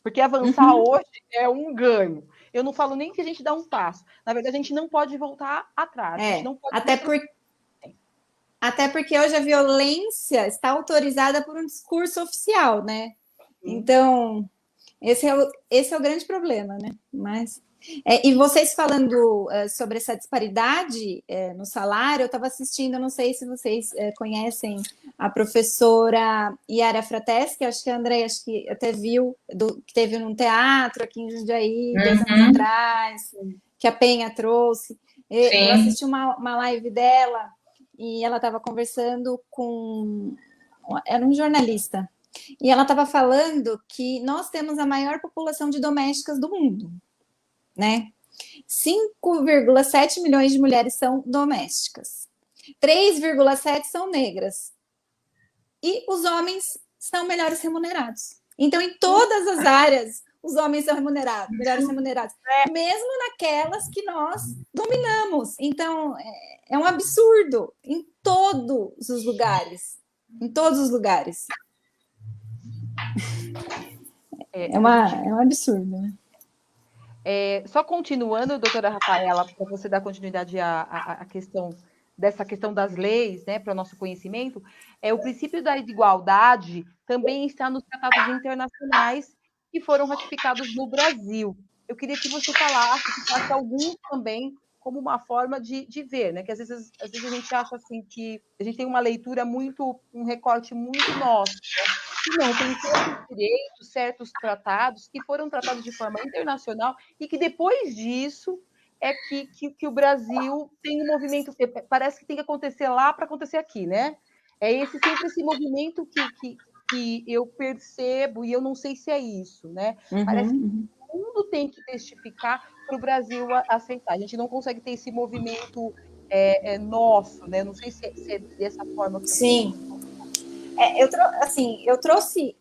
porque avançar hoje é um ganho. Eu não falo nem que a gente dá um passo. Na verdade, a gente não pode voltar atrás. A gente não pode até porque hoje a violência está autorizada por um discurso oficial, né? Então, esse é o grande problema, né? Mas... e vocês falando sobre essa disparidade no salário, eu estava assistindo, não sei se vocês conhecem a professora Yara Frates, que acho que a André até viu, que teve num teatro aqui em Jundiaí, 2 anos atrás, que a Penha trouxe. Eu assisti uma live dela e ela estava conversando com... Era um jornalista. E ela estava falando que nós temos a maior população de domésticas do mundo. Né? 5,7 milhões de mulheres são domésticas, 3,7 são negras, e os homens são melhores remunerados. Então, em todas as áreas, os homens são melhores remunerados, mesmo naquelas que nós dominamos. Então, é um absurdo em todos os lugares. Em todos os lugares. É um absurdo, né? Só continuando, doutora Rafaela, para você dar continuidade à questão dessa questão das leis, né, para o nosso conhecimento, o princípio da igualdade também está nos tratados internacionais que foram ratificados no Brasil. Eu queria que você falasse alguns também como uma forma de ver, né? Que às vezes a gente acha assim que a gente tem uma leitura um recorte muito nosso, né? que não, tem certos direitos, certos tratados que foram tratados de forma internacional e que depois disso é que o Brasil tem um movimento, parece que tem que acontecer lá para acontecer aqui, né? É sempre esse movimento que eu percebo, e eu não sei se é isso, né? Parece que o mundo tem que testificar para o Brasil aceitar. A gente não consegue ter esse movimento nosso, né? Não sei se é dessa forma que você... Sim. Eu trouxe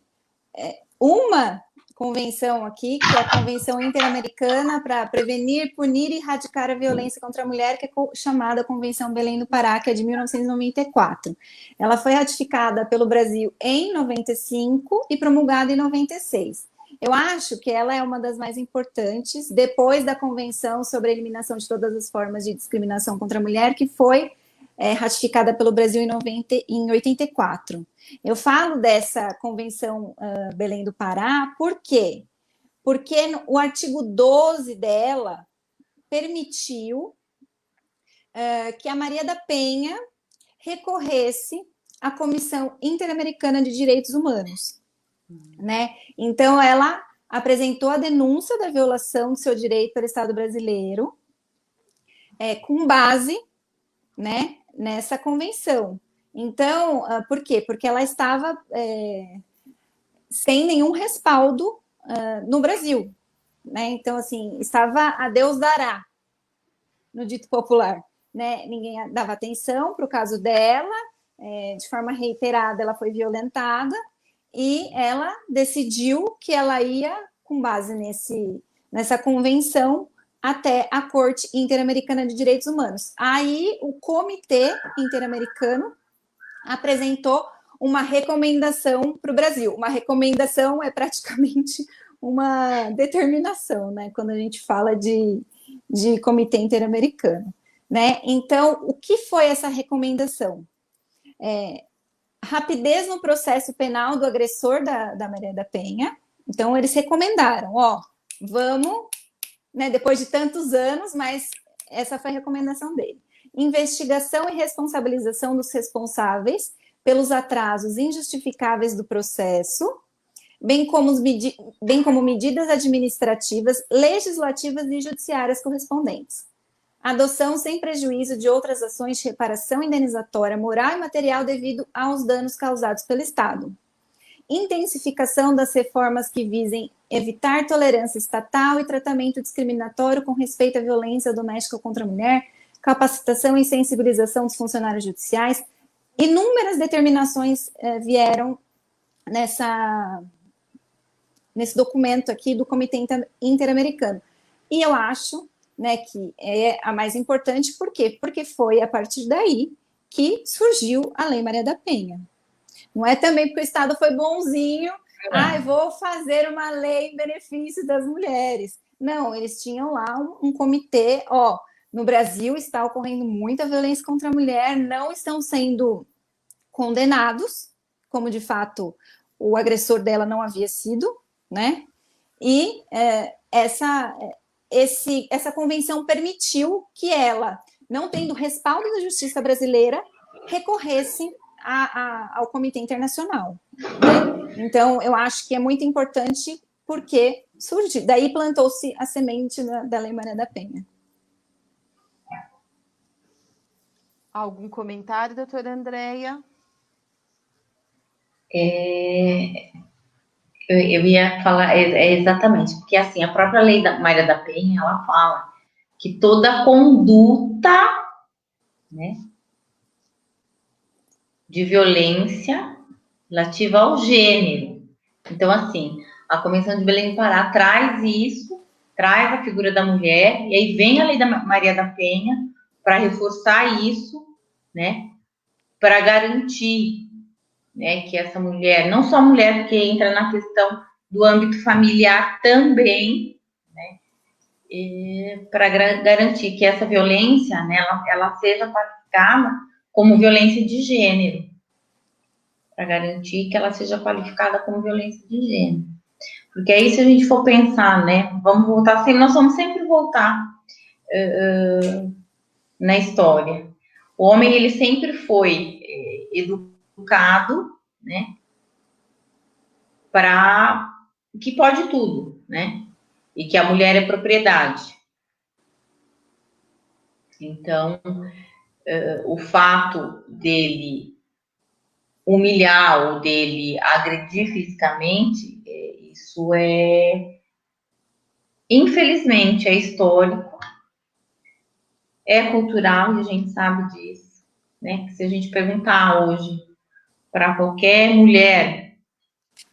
uma convenção aqui, que é a Convenção Interamericana para Prevenir, Punir e Erradicar a Violência contra a Mulher, que é chamada Convenção Belém do Pará, que é de 1994. Ela foi ratificada pelo Brasil em 95 e promulgada em 96. Eu acho que ela é uma das mais importantes, depois da Convenção sobre a Eliminação de Todas as Formas de Discriminação contra a Mulher, que foi ratificada pelo Brasil em 84. Eu falo dessa Convenção Belém do Pará, por quê? Porque o artigo 12 dela permitiu que a Maria da Penha recorresse à Comissão Interamericana de Direitos Humanos, né? Então, ela apresentou a denúncia da violação do seu direito pelo Estado brasileiro, com base, né, nessa convenção. Então, por quê? Porque ela estava sem nenhum respaldo no Brasil, né? Então, assim, estava a Deus dará, no dito popular, né? Ninguém dava atenção para o caso dela, de forma reiterada ela foi violentada e ela decidiu que ela ia, com base nessa convenção, até a Corte Interamericana de Direitos Humanos. Aí o Comitê Interamericano apresentou uma recomendação para o Brasil. Uma recomendação é praticamente uma determinação, né? Quando a gente fala de Comitê Interamericano, né? Então, o que foi essa recomendação? Rapidez no processo penal do agressor da Maria da Penha. Então, eles recomendaram, vamos, né, depois de tantos anos, mas essa foi a recomendação dele. Investigação e responsabilização dos responsáveis pelos atrasos injustificáveis do processo, bem como medidas administrativas, legislativas e judiciárias correspondentes. Adoção sem prejuízo de outras ações de reparação indenizatória moral e material devido aos danos causados pelo Estado. Intensificação das reformas que visem evitar tolerância estatal e tratamento discriminatório com respeito à violência doméstica contra a mulher, capacitação e sensibilização dos funcionários judiciais. Inúmeras determinações vieram nesse documento aqui do Comitê Interamericano. E eu acho, né, que é a mais importante, por quê? Porque foi a partir daí que surgiu a Lei Maria da Penha. Não é também porque o Estado foi bonzinho, vou fazer uma lei em benefício das mulheres. Não, eles tinham lá um comitê, no Brasil está ocorrendo muita violência contra a mulher, não estão sendo condenados, como de fato o agressor dela não havia sido, né? E essa convenção permitiu que ela, não tendo respaldo da justiça brasileira, recorresse ao Comitê Internacional, né? Então, eu acho que é muito importante porque surgiu, daí plantou-se a semente da Lei Maria da Penha. Algum comentário, doutora Andréia? Eu ia falar exatamente, porque assim, a própria Lei da Maria da Penha, ela fala que toda conduta, né, de violência relativa ao gênero. Então, assim, a Convenção de Belém do Pará traz isso, traz a figura da mulher, e aí vem a Lei da Maria da Penha para reforçar isso, né, para garantir, né, que essa mulher, não só a mulher que entra na questão do âmbito familiar também, né, para garantir que essa violência, né, ela seja qualificada como violência de gênero, para garantir que ela seja qualificada como violência de gênero. Porque aí, se a gente for pensar, né, nós vamos sempre voltar na história. O homem, ele sempre foi educado, né, para que pode tudo, né? E que a mulher é propriedade. Então, o fato dele humilhar ou dele agredir fisicamente, isso infelizmente, é histórico, é cultural, e a gente sabe disso, né? Que se a gente perguntar hoje para qualquer mulher,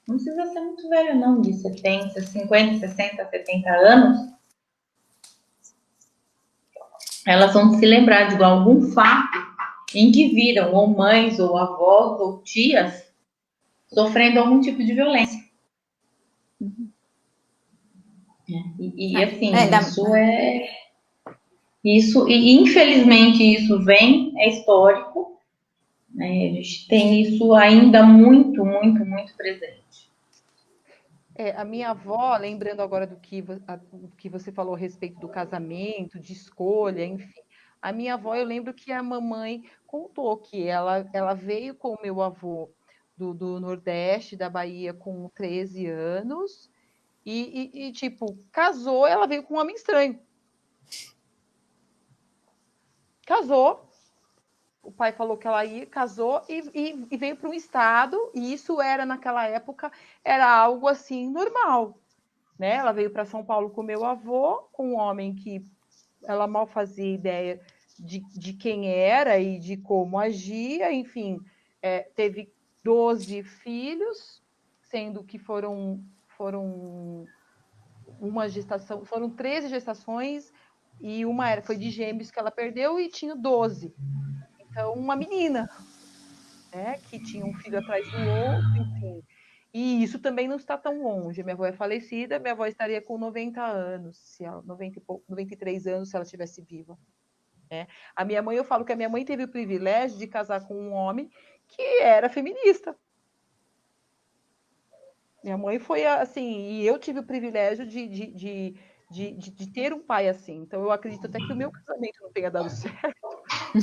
não precisa ser muito velha não, de 70, 50, 60, 70 anos, elas vão se lembrar de algum fato em que viram ou mães, ou avós, ou tias sofrendo algum tipo de violência. E assim, e infelizmente isso é histórico, né? A gente tem isso ainda muito, muito, muito presente. A minha avó, lembrando agora do que você falou a respeito do casamento, de escolha, enfim. A minha avó, eu lembro que a mamãe contou que ela veio com o meu avô do Nordeste, da Bahia, com 13 anos, tipo, casou, ela veio com um homem estranho. Casou, o pai falou que ela ia, casou e veio para um estado, e isso era, naquela época, era algo assim, normal. Né? Ela veio para São Paulo com meu avô, com um homem que ela mal fazia ideia de quem era e de como agia, enfim, teve 12 filhos, sendo que foram uma gestação, foram 13 gestações, e uma foi de gêmeos que ela perdeu e tinha 12. Então, uma menina, né, que tinha um filho atrás do outro, enfim. E isso também não está tão longe. Minha avó é falecida, minha avó estaria com 90 anos, 93 anos, se ela estivesse viva. Né? A minha mãe, eu falo que a minha mãe teve o privilégio de casar com um homem que era feminista. Minha mãe foi assim, e eu tive o privilégio de ter um pai assim. Então, eu acredito até que o meu casamento não tenha dado certo,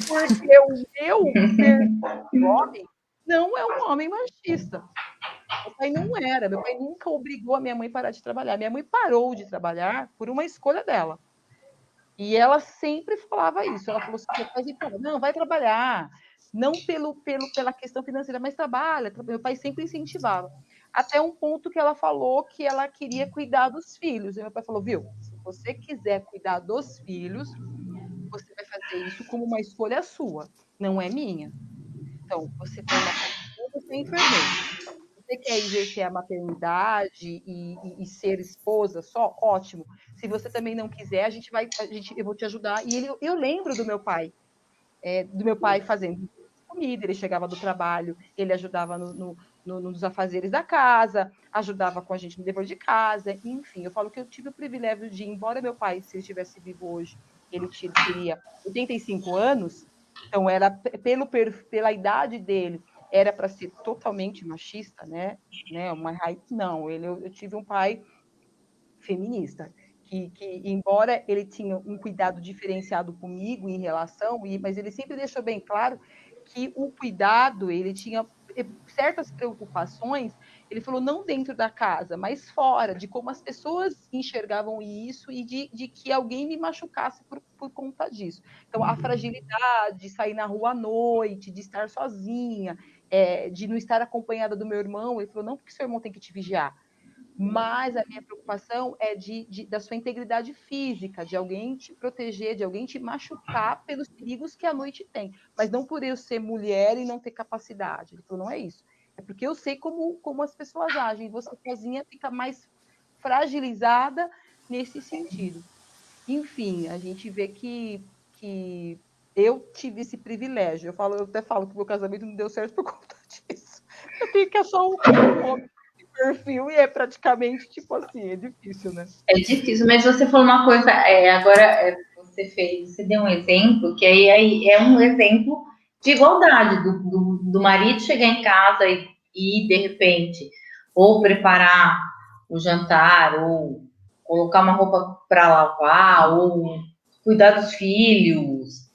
porque o meu homem não é um homem machista. Meu pai não era, meu pai nunca obrigou a minha mãe a parar de trabalhar. Minha mãe parou de trabalhar por uma escolha dela. E ela sempre falava isso. Ela falou assim: meu pai sempre falava, não, vai trabalhar. Não pela questão financeira, mas trabalha. Meu pai sempre incentivava. Até um ponto que ela falou que ela queria cuidar dos filhos. E meu pai falou: viu, se você quiser cuidar dos filhos, você vai fazer isso como uma escolha sua, não é minha. Então, você forma profissão, você é enfermeiro. Você quer exercer a maternidade e ser esposa só? Ótimo. Se você também não quiser, eu vou te ajudar. E eu lembro do meu pai fazendo comida, ele chegava do trabalho, ele ajudava nos afazeres da casa, ajudava com a gente no dever de casa, enfim, eu falo que eu tive o privilégio de, embora meu pai, se ele estivesse vivo hoje, ele teria 85 anos, então era pela idade dele, era para ser totalmente machista, né? Não, eu tive um pai feminista, que embora ele tinha um cuidado diferenciado comigo em relação, mas ele sempre deixou bem claro que o cuidado, ele tinha certas preocupações, ele falou, não dentro da casa, mas fora, de como as pessoas enxergavam isso e de que alguém me machucasse por conta disso. Então, a fragilidade de sair na rua à noite, de estar sozinha, de não estar acompanhada do meu irmão, ele falou, não porque seu irmão tem que te vigiar, mas a minha preocupação é da sua integridade física, de alguém te proteger, de alguém te machucar pelos perigos que a noite tem. Mas não por eu ser mulher e não ter capacidade. Ele falou, não é isso. É porque eu sei como as pessoas agem. Você sozinha fica mais fragilizada nesse sentido. Enfim, a gente vê que eu tive esse privilégio. Eu até falo que o meu casamento não deu certo por conta disso. Eu tenho que achar um homem perfil e é praticamente tipo assim, é difícil, né? É difícil, mas você falou uma coisa, agora você deu um exemplo, que aí é um exemplo de igualdade, do marido chegar em casa e de repente, ou preparar o jantar, ou colocar uma roupa para lavar, ou cuidar dos filhos.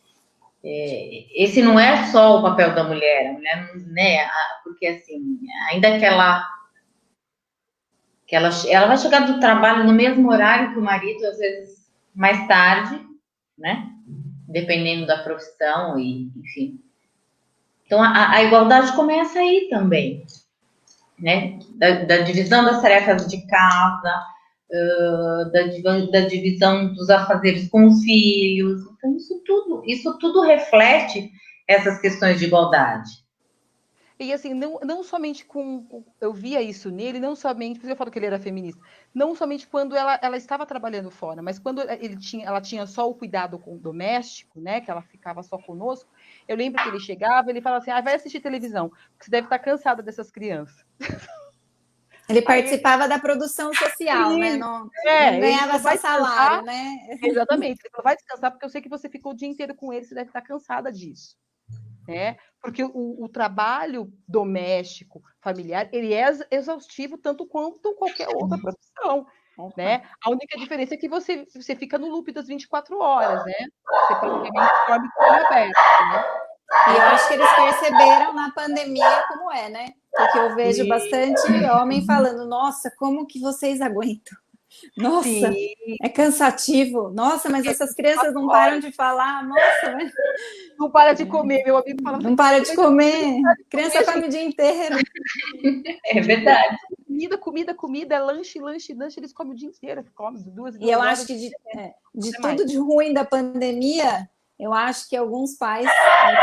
Esse não é só o papel da mulher, a mulher, né? Porque assim, ainda que ela que ela vai chegar do trabalho no mesmo horário que o marido, às vezes mais tarde, né? Dependendo da profissão e, enfim. Então, a igualdade começa aí também, né? Da divisão das tarefas de casa, da divisão dos afazeres com os filhos. Então, isso tudo reflete essas questões de igualdade. E assim, não somente eu via isso nele, não somente, porque eu falo que ele era feminista, não somente quando ela estava trabalhando fora, mas quando ela tinha só o cuidado com o doméstico, né, que ela ficava só conosco, eu lembro que ele chegava, ele falava assim, vai assistir televisão, porque você deve estar cansada dessas crianças. Ele participava da produção social, né? Não ganhava só salário, né? Exatamente. Ele falou, vai descansar, porque eu sei que você ficou o dia inteiro com ele, você deve estar cansada disso. Né? Porque o trabalho doméstico, familiar, ele é exaustivo tanto quanto qualquer outra profissão. Né? A única diferença é que você fica no loop das 24 horas, né? Você praticamente dorme com o olho aberto, né? E eu acho que eles perceberam na pandemia como é, né? Porque eu vejo bastante homem falando, nossa, como que vocês aguentam? Nossa, sim, é cansativo. Nossa, mas essas crianças não param de falar. Nossa, mas... Não para de comer, meu amigo fala. Não para de comer. Criança come o dia inteiro. É verdade. Comida, lanche, eles comem o dia inteiro, comem 2 E eu acho que de tudo de ruim da pandemia, eu acho que alguns pais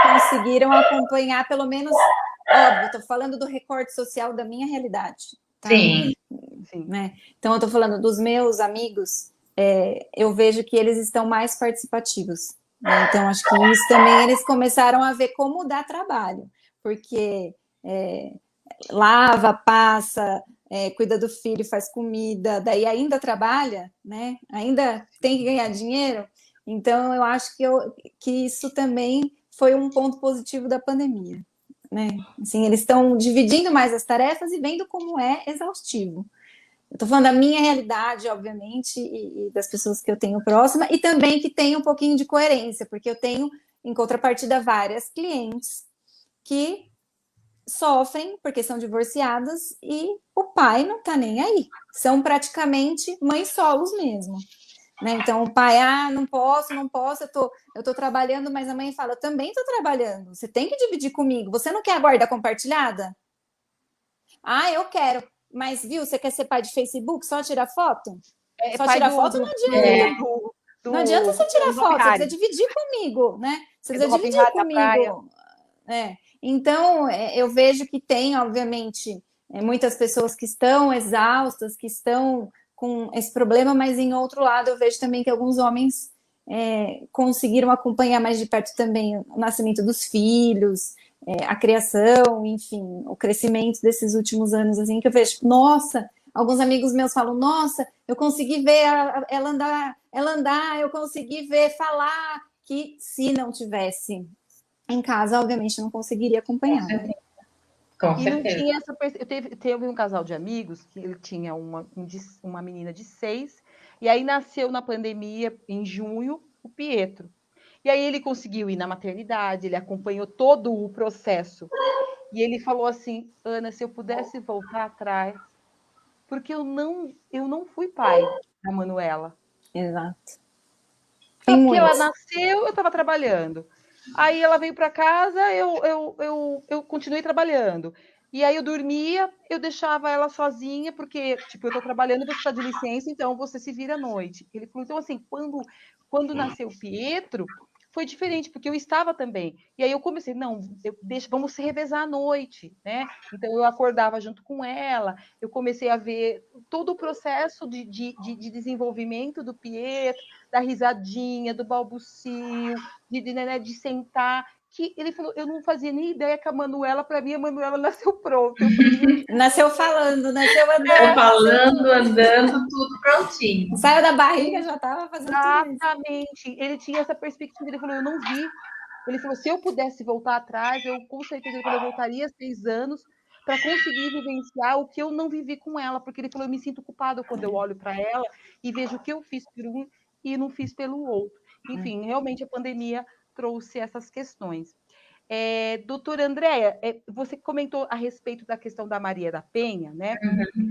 conseguiram acompanhar, pelo menos, óbvio, estou falando do recorte social da minha realidade. Tá? Sim. Né? Então, eu estou falando dos meus amigos, eu vejo que eles estão mais participativos. Né? Então, acho que isso também eles começaram a ver como dá trabalho, porque lava, passa, cuida do filho, faz comida, daí ainda trabalha, né? Ainda tem que ganhar dinheiro. Então, eu acho que isso também foi um ponto positivo da pandemia. Né? Assim, eles estão dividindo mais as tarefas e vendo como é exaustivo. Eu estou falando da minha realidade, obviamente, e das pessoas que eu tenho próxima, e também que tem um pouquinho de coerência, porque eu tenho, em contrapartida, várias clientes que sofrem porque são divorciadas e o pai não está nem aí. São praticamente mães solos mesmo. Né? Então, o pai, não posso, eu tô trabalhando, mas a mãe fala, eu também estou trabalhando, você tem que dividir comigo, você não quer a guarda compartilhada? Eu quero, mas viu, você quer ser pai de Facebook, só tirar foto? Só tirar foto não adianta. Não adianta você tirar foto, você precisa dividir comigo, né? Você precisa dividir comigo. Então, eu vejo que tem, obviamente, muitas pessoas que estão exaustas, que estão com esse problema, mas em outro lado eu vejo também que alguns homens conseguiram acompanhar mais de perto também o nascimento dos filhos, a criação, enfim, o crescimento desses últimos anos, assim, que eu vejo, nossa, alguns amigos meus falam, nossa, eu consegui ver ela andar, eu consegui ver falar, que se não tivesse em casa, obviamente, não conseguiria acompanhar. Com certeza. E não tinha essa. Teve um casal de amigos que ele tinha uma menina de 6, e aí nasceu na pandemia, em junho, o Pietro. E aí ele conseguiu ir na maternidade, ele acompanhou todo o processo. E ele falou assim, Ana, se eu pudesse voltar atrás, porque eu não fui pai da Manuela. Exato. Porque ela nasceu, eu estava trabalhando. Aí ela veio para casa, eu continuei trabalhando. E aí eu dormia, eu deixava ela sozinha, porque, tipo, eu tô trabalhando, você tá de licença, então você se vira à noite. Ele falou, então, assim, quando nasceu o Pietro, foi diferente, porque eu estava também. E aí eu comecei, não, vamos se revezar à noite, né? Então eu acordava junto com ela, eu comecei a ver todo o processo de desenvolvimento do Pietro, da risadinha, do balbucio, de sentar. Que ele falou, eu não fazia nem ideia que a Manuela, para mim, a Manuela nasceu pronta. Eu falei, nasceu falando, nasceu andando. Falando, andando, tudo prontinho. Saiu da barriga, já estava fazendo tudo isso. Exatamente. Ele tinha essa perspectiva, ele falou, eu não vi. Ele falou, se eu pudesse voltar atrás, eu com certeza, ele falou, eu voltaria 6 anos para conseguir vivenciar o que eu não vivi com ela, porque ele falou, eu me sinto culpado quando eu olho para ela e vejo o que eu fiz por um e não fiz pelo outro. Enfim, realmente a pandemia trouxe essas questões. Doutora Andréia, você comentou a respeito da questão da Maria da Penha, né?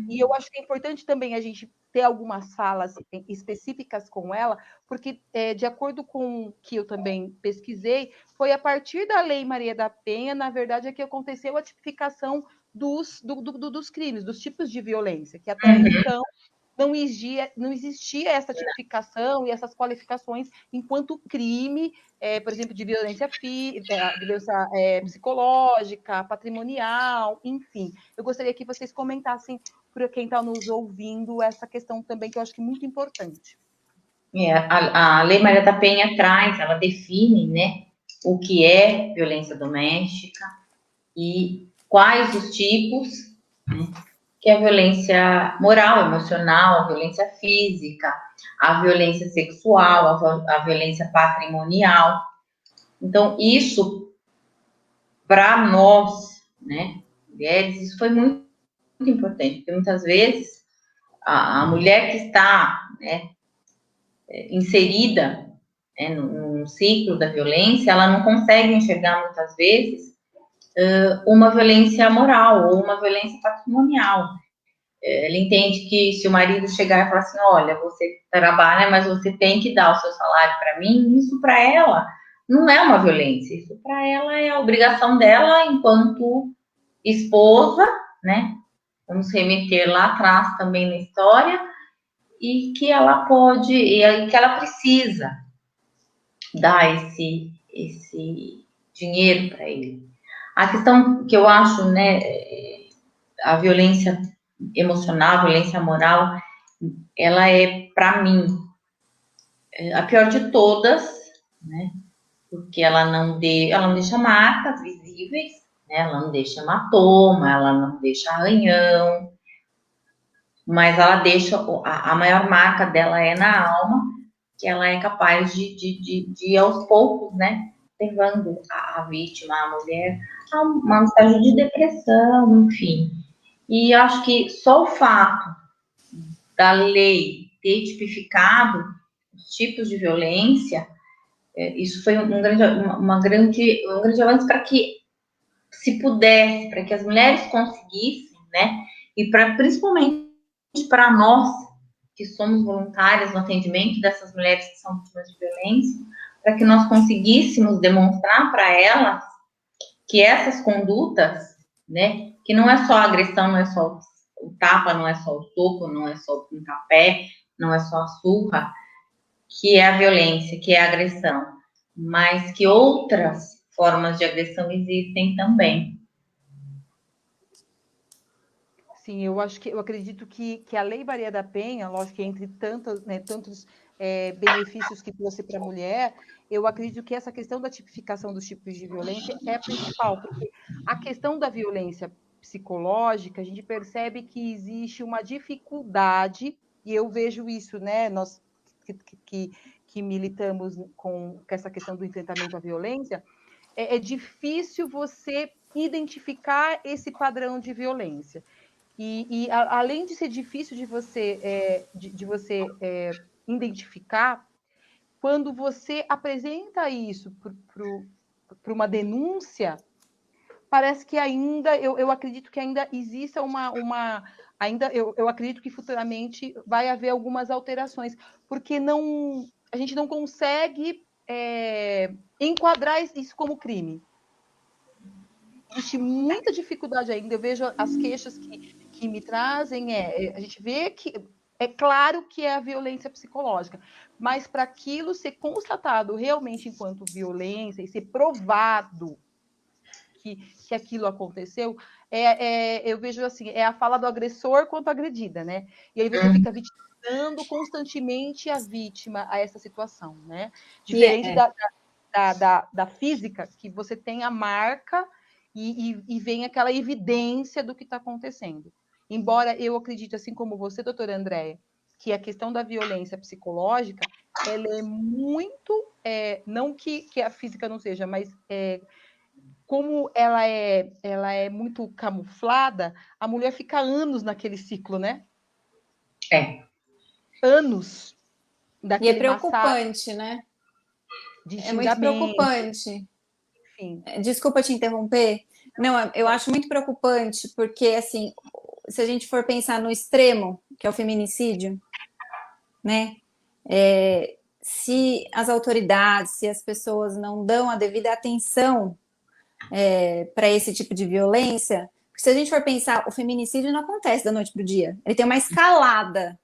E eu acho que é importante também a gente ter algumas falas específicas com ela, porque, de acordo com o que eu também pesquisei, foi a partir da Lei Maria da Penha, na verdade, é que aconteceu a tipificação dos crimes, dos tipos de violência, que até então não existia essa tipificação e essas qualificações enquanto crime, por exemplo, de violência psicológica, patrimonial, enfim. Eu gostaria que vocês comentassem para quem está nos ouvindo essa questão também, que eu acho que é muito importante. A Lei Maria da Penha ela define, né, o que é violência doméstica e quais os tipos, né, que é a violência moral, emocional, a violência física, a violência sexual, a violência patrimonial. Então, isso, para nós, né, mulheres, isso foi muito, muito importante, porque muitas vezes a mulher que está, né, inserida, né, no ciclo da violência, ela não consegue enxergar muitas vezes uma violência moral ou uma violência patrimonial. Ela entende que se o marido chegar e falar assim, olha, você trabalha, mas você tem que dar o seu salário para mim, isso para ela não é uma violência, isso para ela é a obrigação dela enquanto esposa, né? Vamos remeter lá atrás também na história, e que ela pode, e que ela precisa dar esse dinheiro para ele. A questão que eu acho, né, a violência emocional, a violência moral, ela é, para mim, a pior de todas, né, porque ela não deixa marcas visíveis, né, ela não deixa hematoma, ela não deixa arranhão, mas ela deixa, a maior marca dela é na alma, que ela é capaz de aos poucos, né, levando a vítima, a mulher, a uma estágio de depressão, enfim. E acho que só o fato da lei ter tipificado os tipos de violência, isso foi um grande avanço para que se pudesse, para que as mulheres conseguissem, né, e principalmente para nós, que somos voluntárias no atendimento dessas mulheres que são vítimas de violência, para que nós conseguíssemos demonstrar para elas que essas condutas, né, que não é só a agressão, não é só o tapa, não é só o soco, não é só o pontapé, não é só a surra, que é a violência, que é a agressão, mas que outras formas de agressão existem também. Sim, eu acredito que a Lei Maria da Penha, lógico que entre tantos benefícios que trouxe para a mulher, eu acredito que essa questão da tipificação dos tipos de violência é a principal, porque a questão da violência psicológica, a gente percebe que existe uma dificuldade, e eu vejo isso, né, nós que militamos com essa questão do enfrentamento à violência, é difícil você identificar esse padrão de violência. Além de ser difícil de você, identificar, quando você apresenta isso para uma denúncia, parece que ainda, eu acredito que ainda exista eu acredito que futuramente vai haver algumas alterações, porque a gente não consegue enquadrar isso como crime. Existe muita dificuldade ainda. Eu vejo as queixas que me trazem, a gente vê que é claro que é a violência psicológica, mas para aquilo ser constatado realmente enquanto violência e ser provado que aquilo aconteceu, eu vejo assim, é a fala do agressor quanto agredida, né? E aí você fica vitimando constantemente a vítima a essa situação, né? Diferente da física, que você tem a marca e vem aquela evidência do que está acontecendo. Embora eu acredite, assim como você, doutora Andréia, que a questão da violência psicológica, ela é muito, não que a física não seja, mas como ela é muito camuflada, a mulher fica anos naquele ciclo, né? Anos daquele E é preocupante, né? de é muito xingamento. preocupante. fim. Desculpa te interromper. Não, eu acho muito preocupante, porque, assim, se a gente for pensar no extremo, que é o feminicídio, né? Se as autoridades, se as pessoas não dão a devida atenção para esse tipo de violência, porque se a gente for pensar, o feminicídio não acontece da noite para o dia, ele tem uma escalada,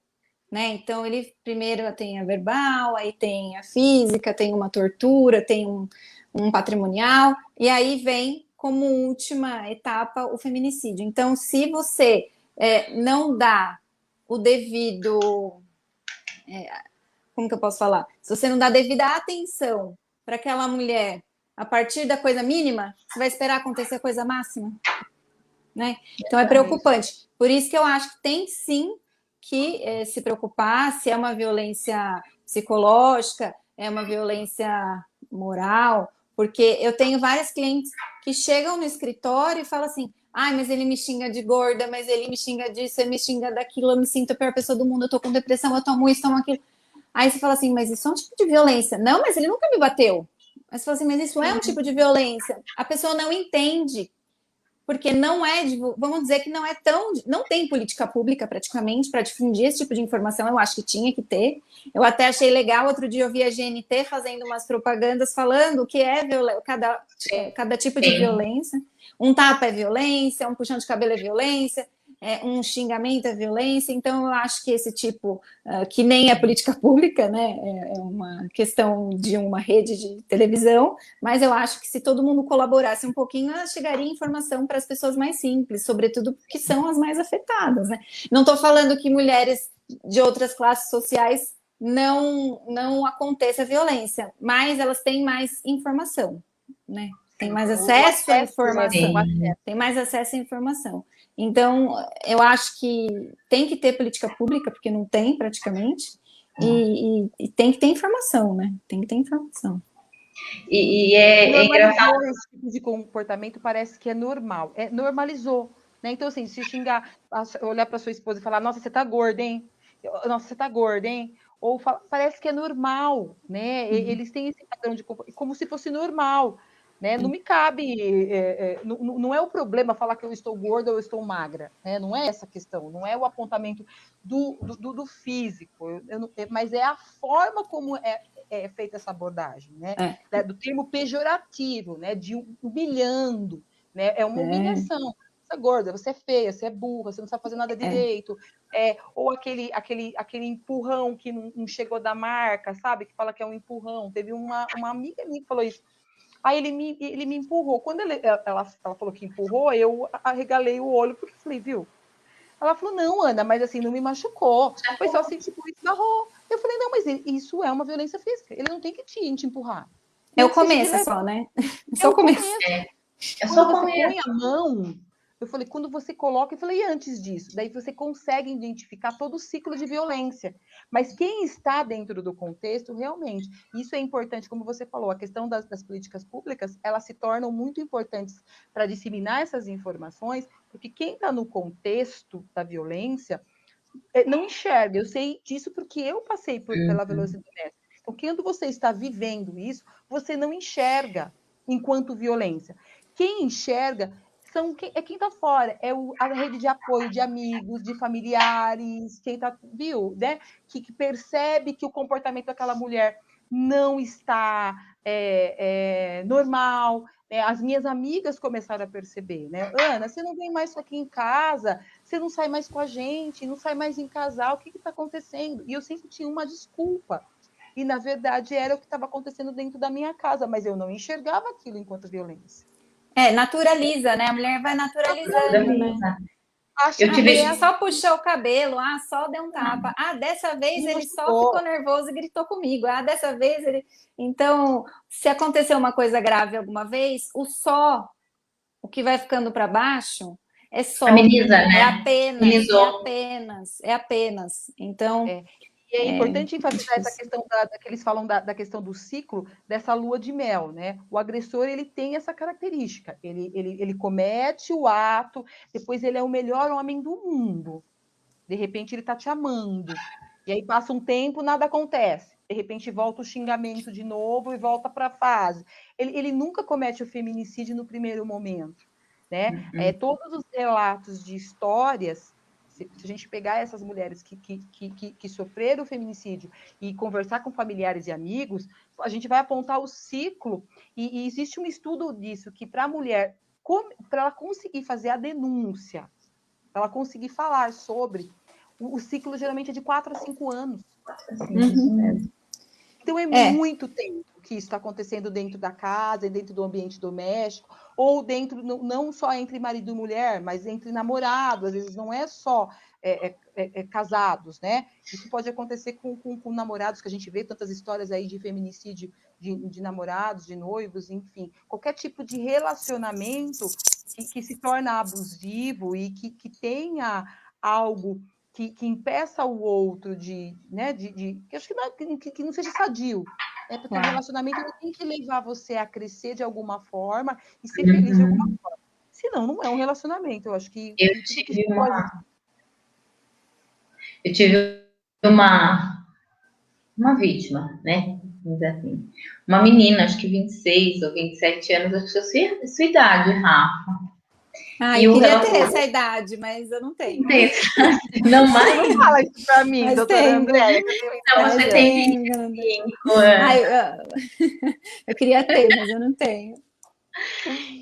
né? Então, ele primeiro tem a verbal, aí tem a física, tem uma tortura, tem um patrimonial, e aí vem como última etapa o feminicídio. Então, se você não dá o devido, como que eu posso falar? Se você não dá devida atenção para aquela mulher a partir da coisa mínima, você vai esperar acontecer a coisa máxima, né? Então é preocupante. Por isso que eu acho que tem sim que se preocupar se é uma violência psicológica, é uma violência moral, porque eu tenho várias clientes que chegam no escritório e falam assim: ai, mas ele me xinga de gorda, mas ele me xinga disso, ele me xinga daquilo, eu me sinto a pior pessoa do mundo, eu tô com depressão, eu tomo isso, tomo aquilo. Aí você fala assim, mas isso é um tipo de violência. Não, mas ele nunca me bateu. Aí você fala assim, mas isso é um tipo de violência. A pessoa não entende, porque não é, vamos dizer que não é tão, não tem política pública praticamente para difundir esse tipo de informação. Eu acho que tinha que ter. Eu até achei legal, outro dia eu vi a GNT fazendo umas propagandas falando o que é cada tipo de violência. Um tapa é violência, um puxão de cabelo é violência, um xingamento é violência. Então eu acho que esse tipo, que nem é política pública, né, é uma questão de uma rede de televisão, mas eu acho que se todo mundo colaborasse um pouquinho, chegaria informação para as pessoas mais simples, sobretudo porque são as mais afetadas, né? Não estou falando que mulheres de outras classes sociais não aconteça violência, mas elas têm mais informação, né? Tem mais acesso à informação. Tem mais acesso à informação. Então, eu acho que tem que ter política pública, porque não tem praticamente, e tem que ter informação, né? Tem que ter informação. E é engraçado. Esse tipo de comportamento parece que é normal. Normalizou, né? Então, assim, se xingar, olhar para sua esposa e falar, nossa, você tá gorda, hein? Nossa, você tá gorda, hein? Ou parece que é normal, né? Eles têm esse padrão de comportamento, como se fosse normal, né? Não me cabe, não é o problema falar que eu estou gorda ou eu estou magra, né? Não é essa questão, não é o apontamento do físico, mas é a forma como é feita essa abordagem, né? Do termo pejorativo, né? De humilhando, né? É uma humilhação. Você é gorda, você é feia, você é burra, você não sabe fazer nada direito. Ou aquele empurrão que não chegou da marca, sabe? Que fala que é um empurrão. Teve uma amiga minha que falou isso. Aí ele me empurrou. Quando ela falou que empurrou, eu arregalei o olho, porque eu falei, viu? Ela falou, não, Ana, mas assim, não me machucou. Foi só assim, tipo, esbarrou. Eu falei, não, mas isso é uma violência física. Ele não tem que te empurrar. É o começo só, né? Só o começo. Quando você põe a mão, eu falei, quando você coloca, eu falei, e antes disso? Daí você consegue identificar todo o ciclo de violência. Mas quem está dentro do contexto, realmente, isso é importante, como você falou, a questão das políticas públicas, elas se tornam muito importantes para disseminar essas informações, porque quem está no contexto da violência não enxerga. Eu sei disso porque eu passei pela violência doméstica. Então, quando você está vivendo isso, você não enxerga enquanto violência. Quem enxerga é quem está fora, a rede de apoio de amigos, de familiares, quem está, viu, né? Que percebe que o comportamento daquela mulher não está normal. As minhas amigas começaram a perceber, né? Ana, você não vem mais aqui em casa, você não sai mais com a gente, não sai mais em casal, o que está acontecendo? E eu sempre tinha uma desculpa. E, na verdade, era o que estava acontecendo dentro da minha casa, mas eu não enxergava aquilo enquanto violência. Naturaliza, né? A mulher vai naturalizando, né? Eu tive... só puxou o cabelo, só deu um tapa. Dessa vez ele só ficou nervoso e gritou comigo. Dessa vez ele... Então, se acontecer uma coisa grave alguma vez, o que vai ficando para baixo é só. Ameniza, né? É apenas. Então... E é importante enfatizar essa questão que eles falam da questão do ciclo dessa lua de mel, né? O agressor, ele tem essa característica. Ele comete o ato, depois ele é o melhor homem do mundo. De repente, ele está te amando. E aí passa um tempo, nada acontece. de repente volta o xingamento de novo e volta para a fase. Ele nunca comete o feminicídio no primeiro momento, né? Todos os relatos de histórias, se a gente pegar essas mulheres que sofreram o feminicídio e conversar com familiares e amigos, a gente vai apontar o ciclo, e existe um estudo disso, que para a mulher, para ela conseguir fazer a denúncia, para ela conseguir falar sobre, o ciclo geralmente é de 4 a 5 anos. Então é muito tempo que isso está acontecendo dentro da casa, dentro do ambiente doméstico, ou dentro, não só entre marido e mulher, mas entre namorados, às vezes não é só casados, né? Isso pode acontecer com namorados, que a gente vê tantas histórias aí de feminicídio de namorados, de noivos, enfim. Qualquer tipo de relacionamento que se torna abusivo e que tenha algo que impeça o outro que acho que não seja sadio, né? Porque o relacionamento tem que levar você a crescer de alguma forma e ser feliz de alguma forma. Senão, não é um relacionamento. Eu acho que eu tive uma vítima, né? Vamos dizer assim. Uma menina, acho que 26 ou 27 anos, acho que é sua idade, Rafa. Eu queria ter essa idade, mas eu não tenho. Não mais? Não fala isso pra mim, mas doutora Andréia. Então, você tem 25 anos. Eu queria ter, mas eu não tenho.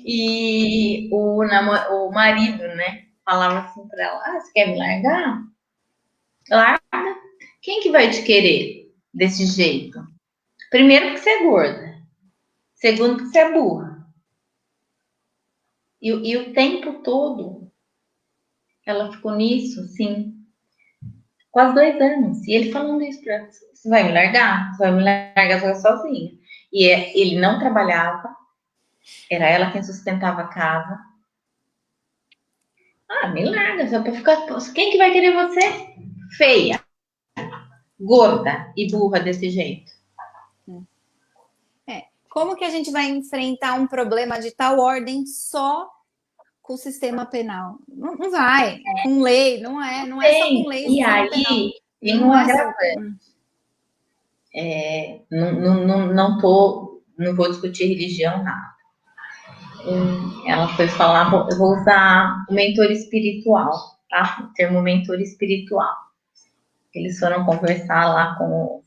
E o marido, né, falava assim pra ela, você quer me largar? Larga. Quem que vai te querer desse jeito? Primeiro que você é gorda. Segundo que você é burra. E o tempo todo ela ficou nisso, assim, quase 2 anos. E ele falando isso pra ela, você vai me largar? Você vai me largar sozinha. E ele não trabalhava, era ela quem sustentava a casa. Me larga, só pra ficar. Quem que vai querer você? Feia, gorda e burra desse jeito. Como que a gente vai enfrentar um problema de tal ordem só com o sistema penal? Não vai, com lei, não é só com lei. E aí, tem um agravante. Não vou discutir religião, nada. Ela foi falar, eu vou usar o mentor espiritual, tá? O termo mentor espiritual. Eles foram conversar lá com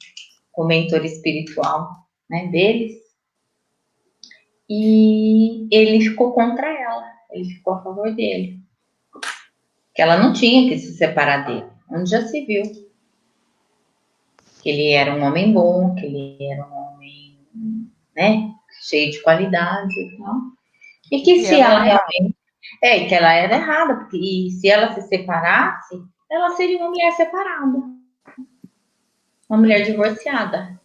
o mentor espiritual, né, deles, e ele ficou contra ela, ele ficou a favor dele. Que ela não tinha que se separar dele, onde já se viu. Que ele era um homem bom, que ele era um homem, né, cheio de qualidade e tal. E que se ela realmente... que ela era errada, porque se ela se separasse, ela seria uma mulher separada. Uma mulher divorciada.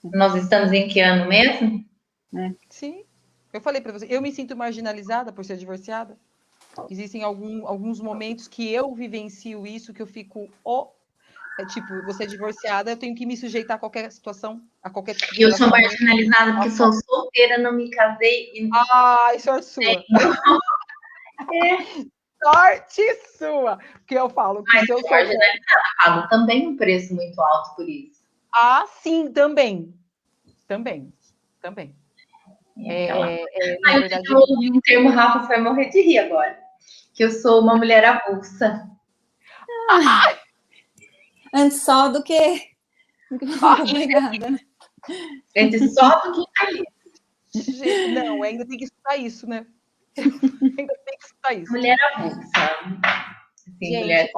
Nós estamos em que ano mesmo? Sim. Eu falei para você, eu me sinto marginalizada por ser divorciada. Existem alguns momentos que eu vivencio isso, que eu fico... tipo, você é divorciada, eu tenho que me sujeitar a qualquer situação, a qualquer tipo de eu sou marginalizada porque sou solteira, não me casei. Ai, sorte sua. Sorte sua. Porque eu falo que mas se eu sou marginalizada, pago também um preço muito alto por isso. Sim, também. Na verdade, eu ouvi um termo, Rafa foi morrer de rir agora. Que eu sou uma mulher avulsa. Antes só do que obrigada, né? Antes só do que infeliz. Não, ainda tem que escutar isso, né? Ainda tem que escutar isso. Mulher avulsa. Assim, gente, mulher...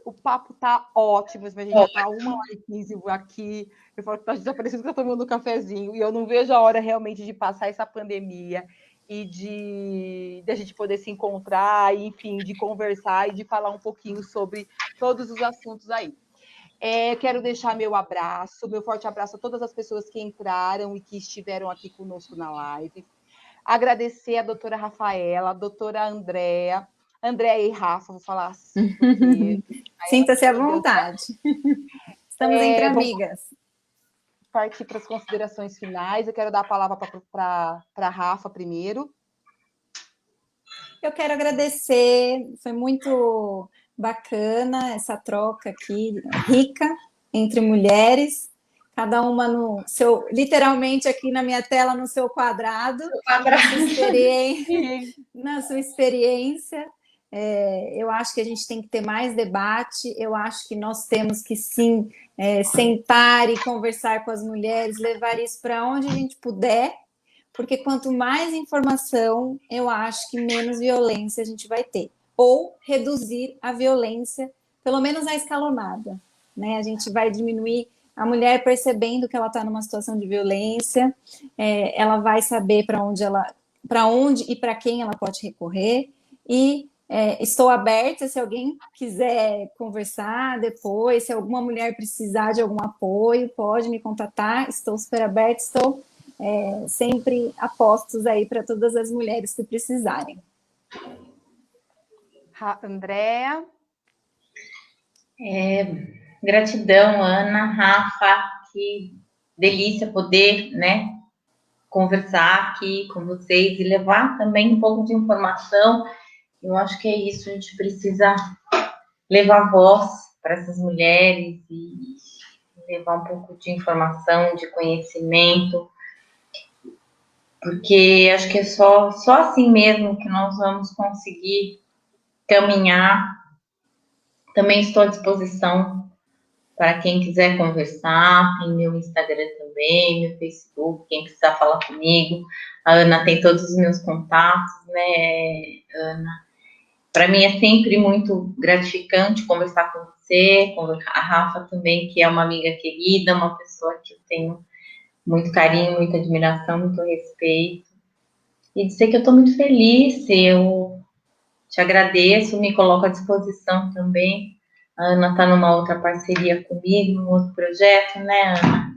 o papo tá ótimo, mas a gente já tá 1h15 aqui. Eu falo que tá desaparecido, que tá tomando um cafezinho, e eu não vejo a hora realmente de passar essa pandemia e de a gente poder se encontrar, e, enfim, de conversar e de falar um pouquinho sobre todos os assuntos aí. Quero deixar meu forte abraço a todas as pessoas que entraram e que estiveram aqui conosco na live. Agradecer a doutora Rafaela, a doutora Andréia e Rafa, vou falar assim, porque... Sinta-se à vontade. Estamos entre amigas. Partir para as considerações finais. Eu quero dar a palavra para a Rafa primeiro. Eu quero agradecer, foi muito bacana essa troca aqui, rica, entre mulheres. cada uma no seu, literalmente aqui na minha tela, no seu quadrado, na sua experiência. Eu acho que a gente tem que ter mais debate, eu acho que nós temos que sim sentar e conversar com as mulheres, levar isso para onde a gente puder, porque quanto mais informação, eu acho que menos violência a gente vai ter. Ou reduzir a violência, pelo menos a escalonada, né? A gente vai diminuir a mulher percebendo que ela está numa situação de violência, ela vai saber para onde e para quem ela pode recorrer. E estou aberta se alguém quiser conversar depois, se alguma mulher precisar de algum apoio, pode me contatar. Estou super aberta, estou sempre a postos aí para todas as mulheres que precisarem. Andréa? Gratidão, Ana, Rafa, que delícia poder, né, conversar aqui com vocês e levar também um pouco de informação. Eu acho que é isso, a gente precisa levar voz para essas mulheres e levar um pouco de informação, de conhecimento, porque acho que é só assim mesmo que nós vamos conseguir caminhar. Também estou à disposição para quem quiser conversar, tem meu Instagram também, meu Facebook, quem precisar falar comigo. A Ana tem todos os meus contatos, né, Ana? Para mim é sempre muito gratificante conversar com você, com a Rafa também, que é uma amiga querida, uma pessoa que eu tenho muito carinho, muita admiração, muito respeito. E dizer que eu estou muito feliz, eu te agradeço, me coloco à disposição também. A Ana está numa outra parceria comigo, num outro projeto, né, Ana?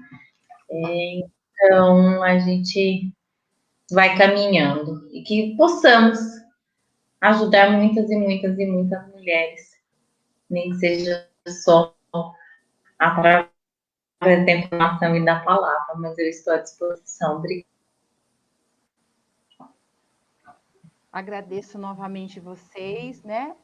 Então, a gente vai caminhando e que possamos ajudar muitas e muitas e muitas mulheres, nem que seja só através da informação e da palavra, mas eu estou à disposição. Obrigada. Agradeço novamente vocês, né,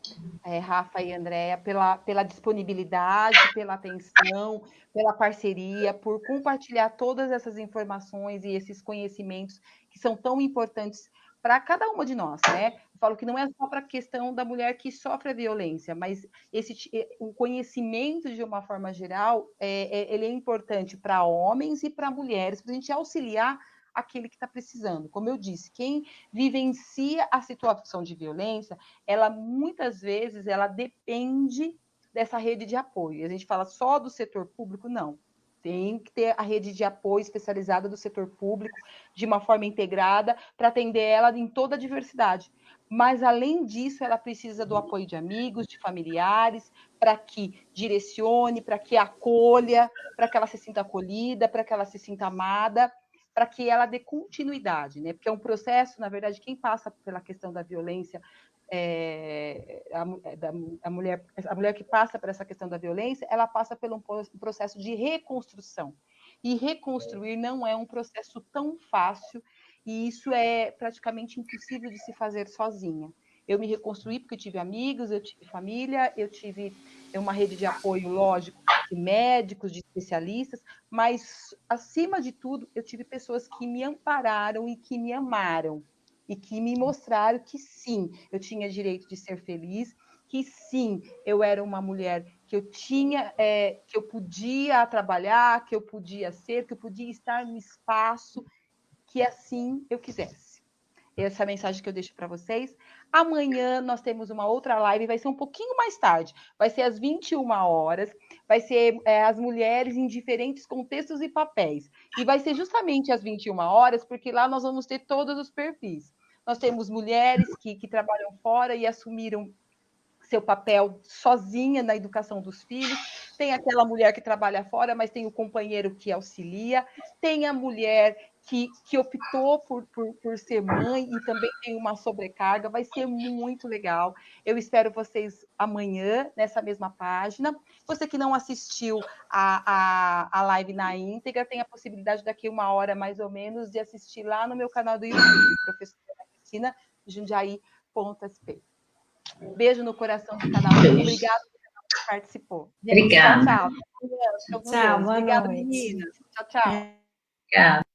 Rafa e Andréa, pela disponibilidade, pela atenção, pela parceria, por compartilhar todas essas informações e esses conhecimentos que são tão importantes para cada uma de nós, né? Eu falo que não é só para a questão da mulher que sofre a violência, mas o conhecimento, de uma forma geral, ele é importante para homens e para mulheres, para a gente auxiliar aquele que está precisando. Como eu disse, quem vivencia a situação de violência, ela muitas vezes ela depende dessa rede de apoio. A gente fala só do setor público, não. Tem que ter a rede de apoio especializada do setor público de uma forma integrada para atender ela em toda a diversidade. Mas, além disso, ela precisa do apoio de amigos, de familiares, para que direcione, para que acolha, para que ela se sinta acolhida, para que ela se sinta amada, para que ela dê continuidade, né? Porque é um processo, na verdade, quem passa pela questão da violência, a mulher que passa por essa questão da violência, ela passa por um processo de reconstrução. E reconstruir não é um processo tão fácil, e isso é praticamente impossível de se fazer sozinha. Eu me reconstruí porque eu tive amigos, eu tive família, eu tive uma rede de apoio, lógico, de médicos, de especialistas, mas, acima de tudo, eu tive pessoas que me ampararam e que me amaram, e que me mostraram que, sim, eu tinha direito de ser feliz, que, sim, eu era uma mulher que eu tinha, que eu podia trabalhar, que eu podia ser, que eu podia estar no espaço que assim eu quisesse. Essa é a mensagem que eu deixo para vocês. Amanhã nós temos uma outra live, vai ser um pouquinho mais tarde, vai ser às 21 horas, vai ser as mulheres em diferentes contextos e papéis. E vai ser justamente às 21 horas, porque lá nós vamos ter todos os perfis. Nós temos mulheres que trabalham fora e assumiram seu papel sozinha na educação dos filhos, tem aquela mulher que trabalha fora, mas tem o companheiro que auxilia, tem a mulher que optou por ser mãe e também tem uma sobrecarga, vai ser muito legal. Eu espero vocês amanhã, nessa mesma página. Você que não assistiu a live na íntegra, tem a possibilidade daqui 1 hora, mais ou menos, de assistir lá no meu canal do YouTube, professora Cristina, Jundiaí.sp. Beijo no coração de cada um. Obrigada participou. Obrigada. Tchau, tchau. Tchau, boa Obrigada, noite. meninas. Tchau, tchau. Obrigada.